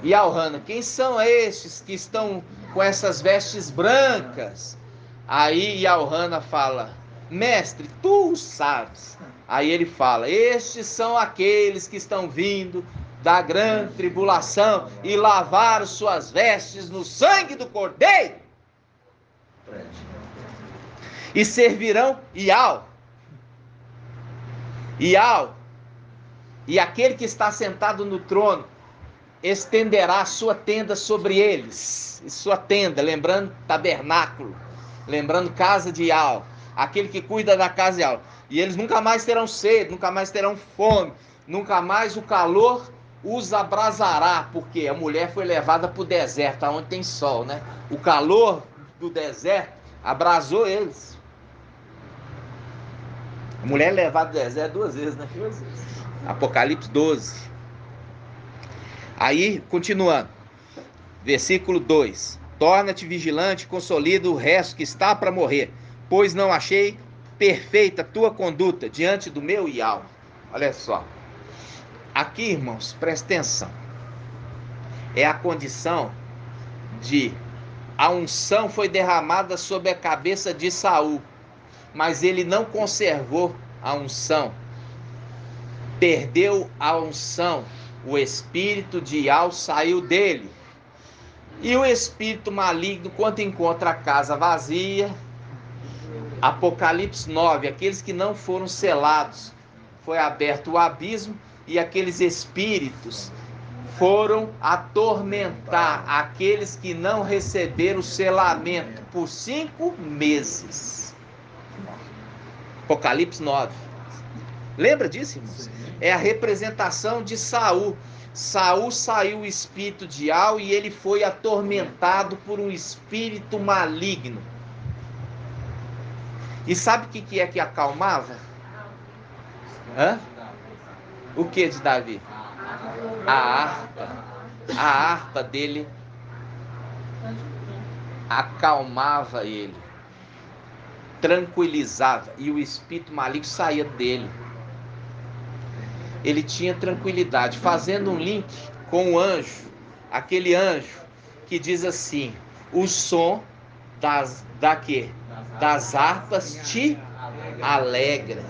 E Alhana, quem são estes que estão com essas vestes brancas? Aí Alhana fala, mestre, tu sabes. Aí ele fala, estes são aqueles que estão vindo da grande tribulação e lavaram suas vestes no sangue do Cordeiro e servirão Yahweh. E aquele que está sentado no trono estenderá a sua tenda sobre eles. E sua tenda, lembrando tabernáculo, lembrando casa de Yahweh, aquele que cuida da casa de Yahweh. E eles nunca mais terão sede, nunca mais terão fome, nunca mais o calor os abrasará, porque a mulher foi levada para o deserto, onde tem sol, né? O calor do deserto abrasou eles. A mulher é levada do deserto 2 vezes, né? 2 vezes. Apocalipse 12. Aí, continuando. Versículo 2. Torna-te vigilante, consolida o resto que está para morrer, pois não achei perfeita tua conduta diante do meu Yahweh. Olha só. Aqui, irmãos, presta atenção. É a condição de a unção foi derramada sobre a cabeça de Saul, mas ele não conservou a unção. Perdeu a unção. O espírito de Yahweh saiu dele. E o espírito maligno, quando encontra a casa vazia, Apocalipse 9, aqueles que não foram selados, foi aberto o abismo e aqueles espíritos foram atormentar aqueles que não receberam o selamento por 5 meses. Apocalipse 9. Lembra disso, irmãos? É a representação de Saul. Saul saiu o espírito de Yahweh e ele foi atormentado por um espírito maligno. E sabe o que é que acalmava? O que de Davi? A harpa dele acalmava ele, tranquilizava, e o espírito maligno saía dele. Ele tinha tranquilidade, fazendo um link com o anjo, aquele anjo que diz assim, o som das harpas te alegra,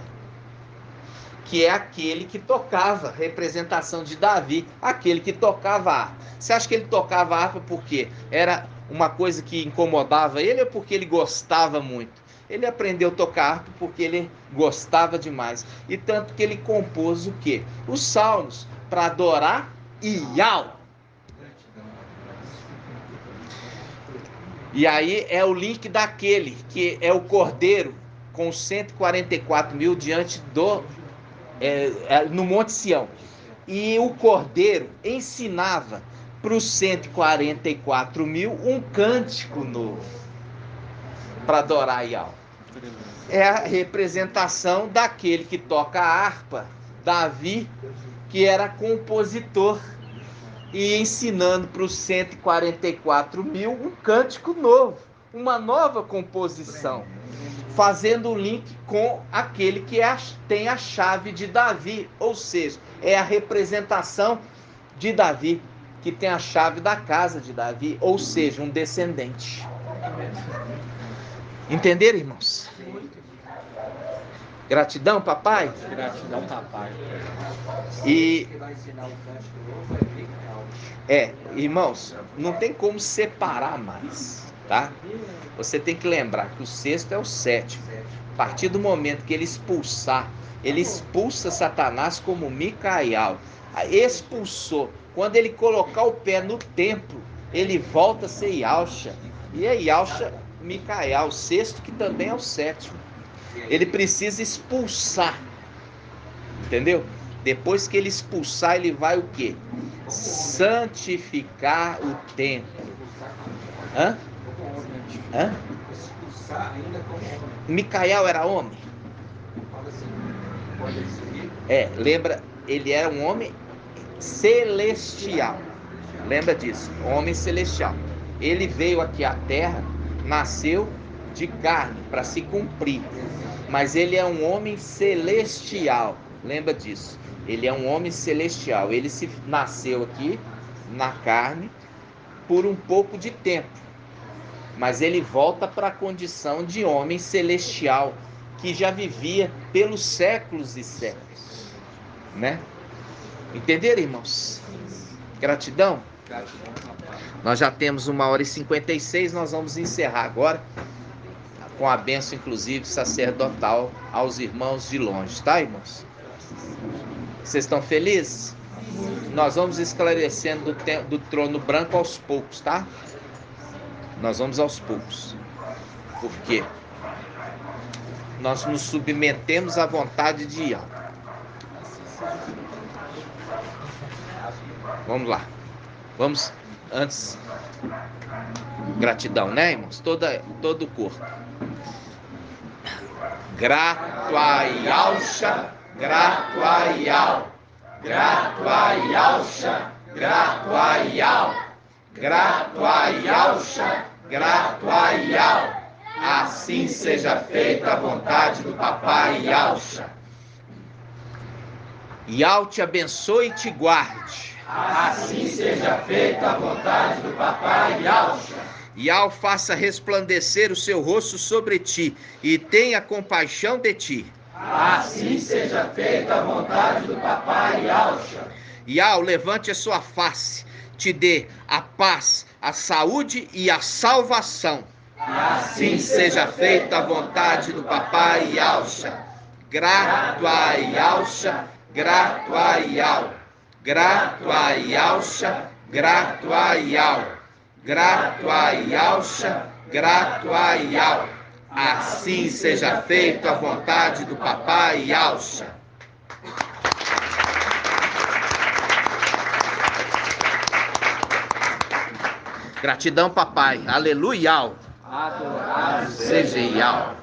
que é aquele que tocava, representação de Davi, aquele que tocava a harpa. Você acha que ele tocava a harpa porque era uma coisa que incomodava ele ou porque ele gostava muito? Ele aprendeu a tocar harpa porque ele gostava demais. E tanto que ele compôs o quê? Os salmos para adorar Yahweh. E aí é o link daquele que é o cordeiro com 144 mil diante do no Monte Sião. E o cordeiro ensinava para os 144 mil um cântico novo para adorar Yahweh. é a representação daquele que toca a harpa, Davi, que era compositor, e ensinando para os 144 mil um cântico novo, uma nova composição, fazendo o link com aquele que tem a chave de Davi, ou seja, é a representação de Davi, que tem a chave da casa de Davi, ou seja, um descendente. Entenderam, irmãos? Gratidão, papai? Gratidão, papai. E irmãos, não tem como separar mais, tá? Você tem que lembrar que o sexto é o sétimo. A partir do momento que ele expulsa Satanás como Micael, expulsou. Quando ele colocar o pé no templo, ele volta a ser Yalcha. E é Yalcha, Micael, o sexto, que também é o sétimo. Ele precisa expulsar, entendeu? Depois que ele expulsar, ele vai o quê? Santificar o templo. Hã? Micael era homem? Lembra? Ele era um homem celestial. Lembra disso? Homem celestial. Ele veio aqui à terra, nasceu de carne para se cumprir. Mas ele é um homem celestial. Lembra disso? Ele é um homem celestial. Ele nasceu aqui na carne por um pouco de tempo. Mas ele volta para a condição de homem celestial, que já vivia pelos séculos e séculos. Né? Entenderam, irmãos? Gratidão? Nós já temos 1h56, nós vamos encerrar agora com a bênção, inclusive, sacerdotal aos irmãos de longe, tá, irmãos? Vocês estão felizes? Nós vamos esclarecendo do trono branco aos poucos, tá? Nós vamos aos poucos. Por quê? Nós nos submetemos à vontade de Yahweh. Vamos lá. Vamos, antes, gratidão, né, irmãos? Todo o corpo. Grato a Yalcha, grato a Yal. Grato a Yalcha, grato a Yal. Grato a Yalcha, grato a Yal. Assim seja feita a vontade do papai Yalcha. Yal te abençoe e te guarde. Assim seja feita a vontade do papai Yalcha. Yal faça resplandecer o seu rosto sobre ti e tenha compaixão de ti. Assim seja feita a vontade do papai Yalcha. Yal levante a sua face, te dê a paz, a saúde e a salvação. Assim seja feita a vontade do papai Yalcha. Grato a Yalcha, grato a Yal. Grato a Yalcha, grato a Yal. Grato a Yalcha, grato a Yal. Assim seja feita a vontade do papai Yalcha. Gratidão, papai. Aleluia. Adorado seja Yahweh.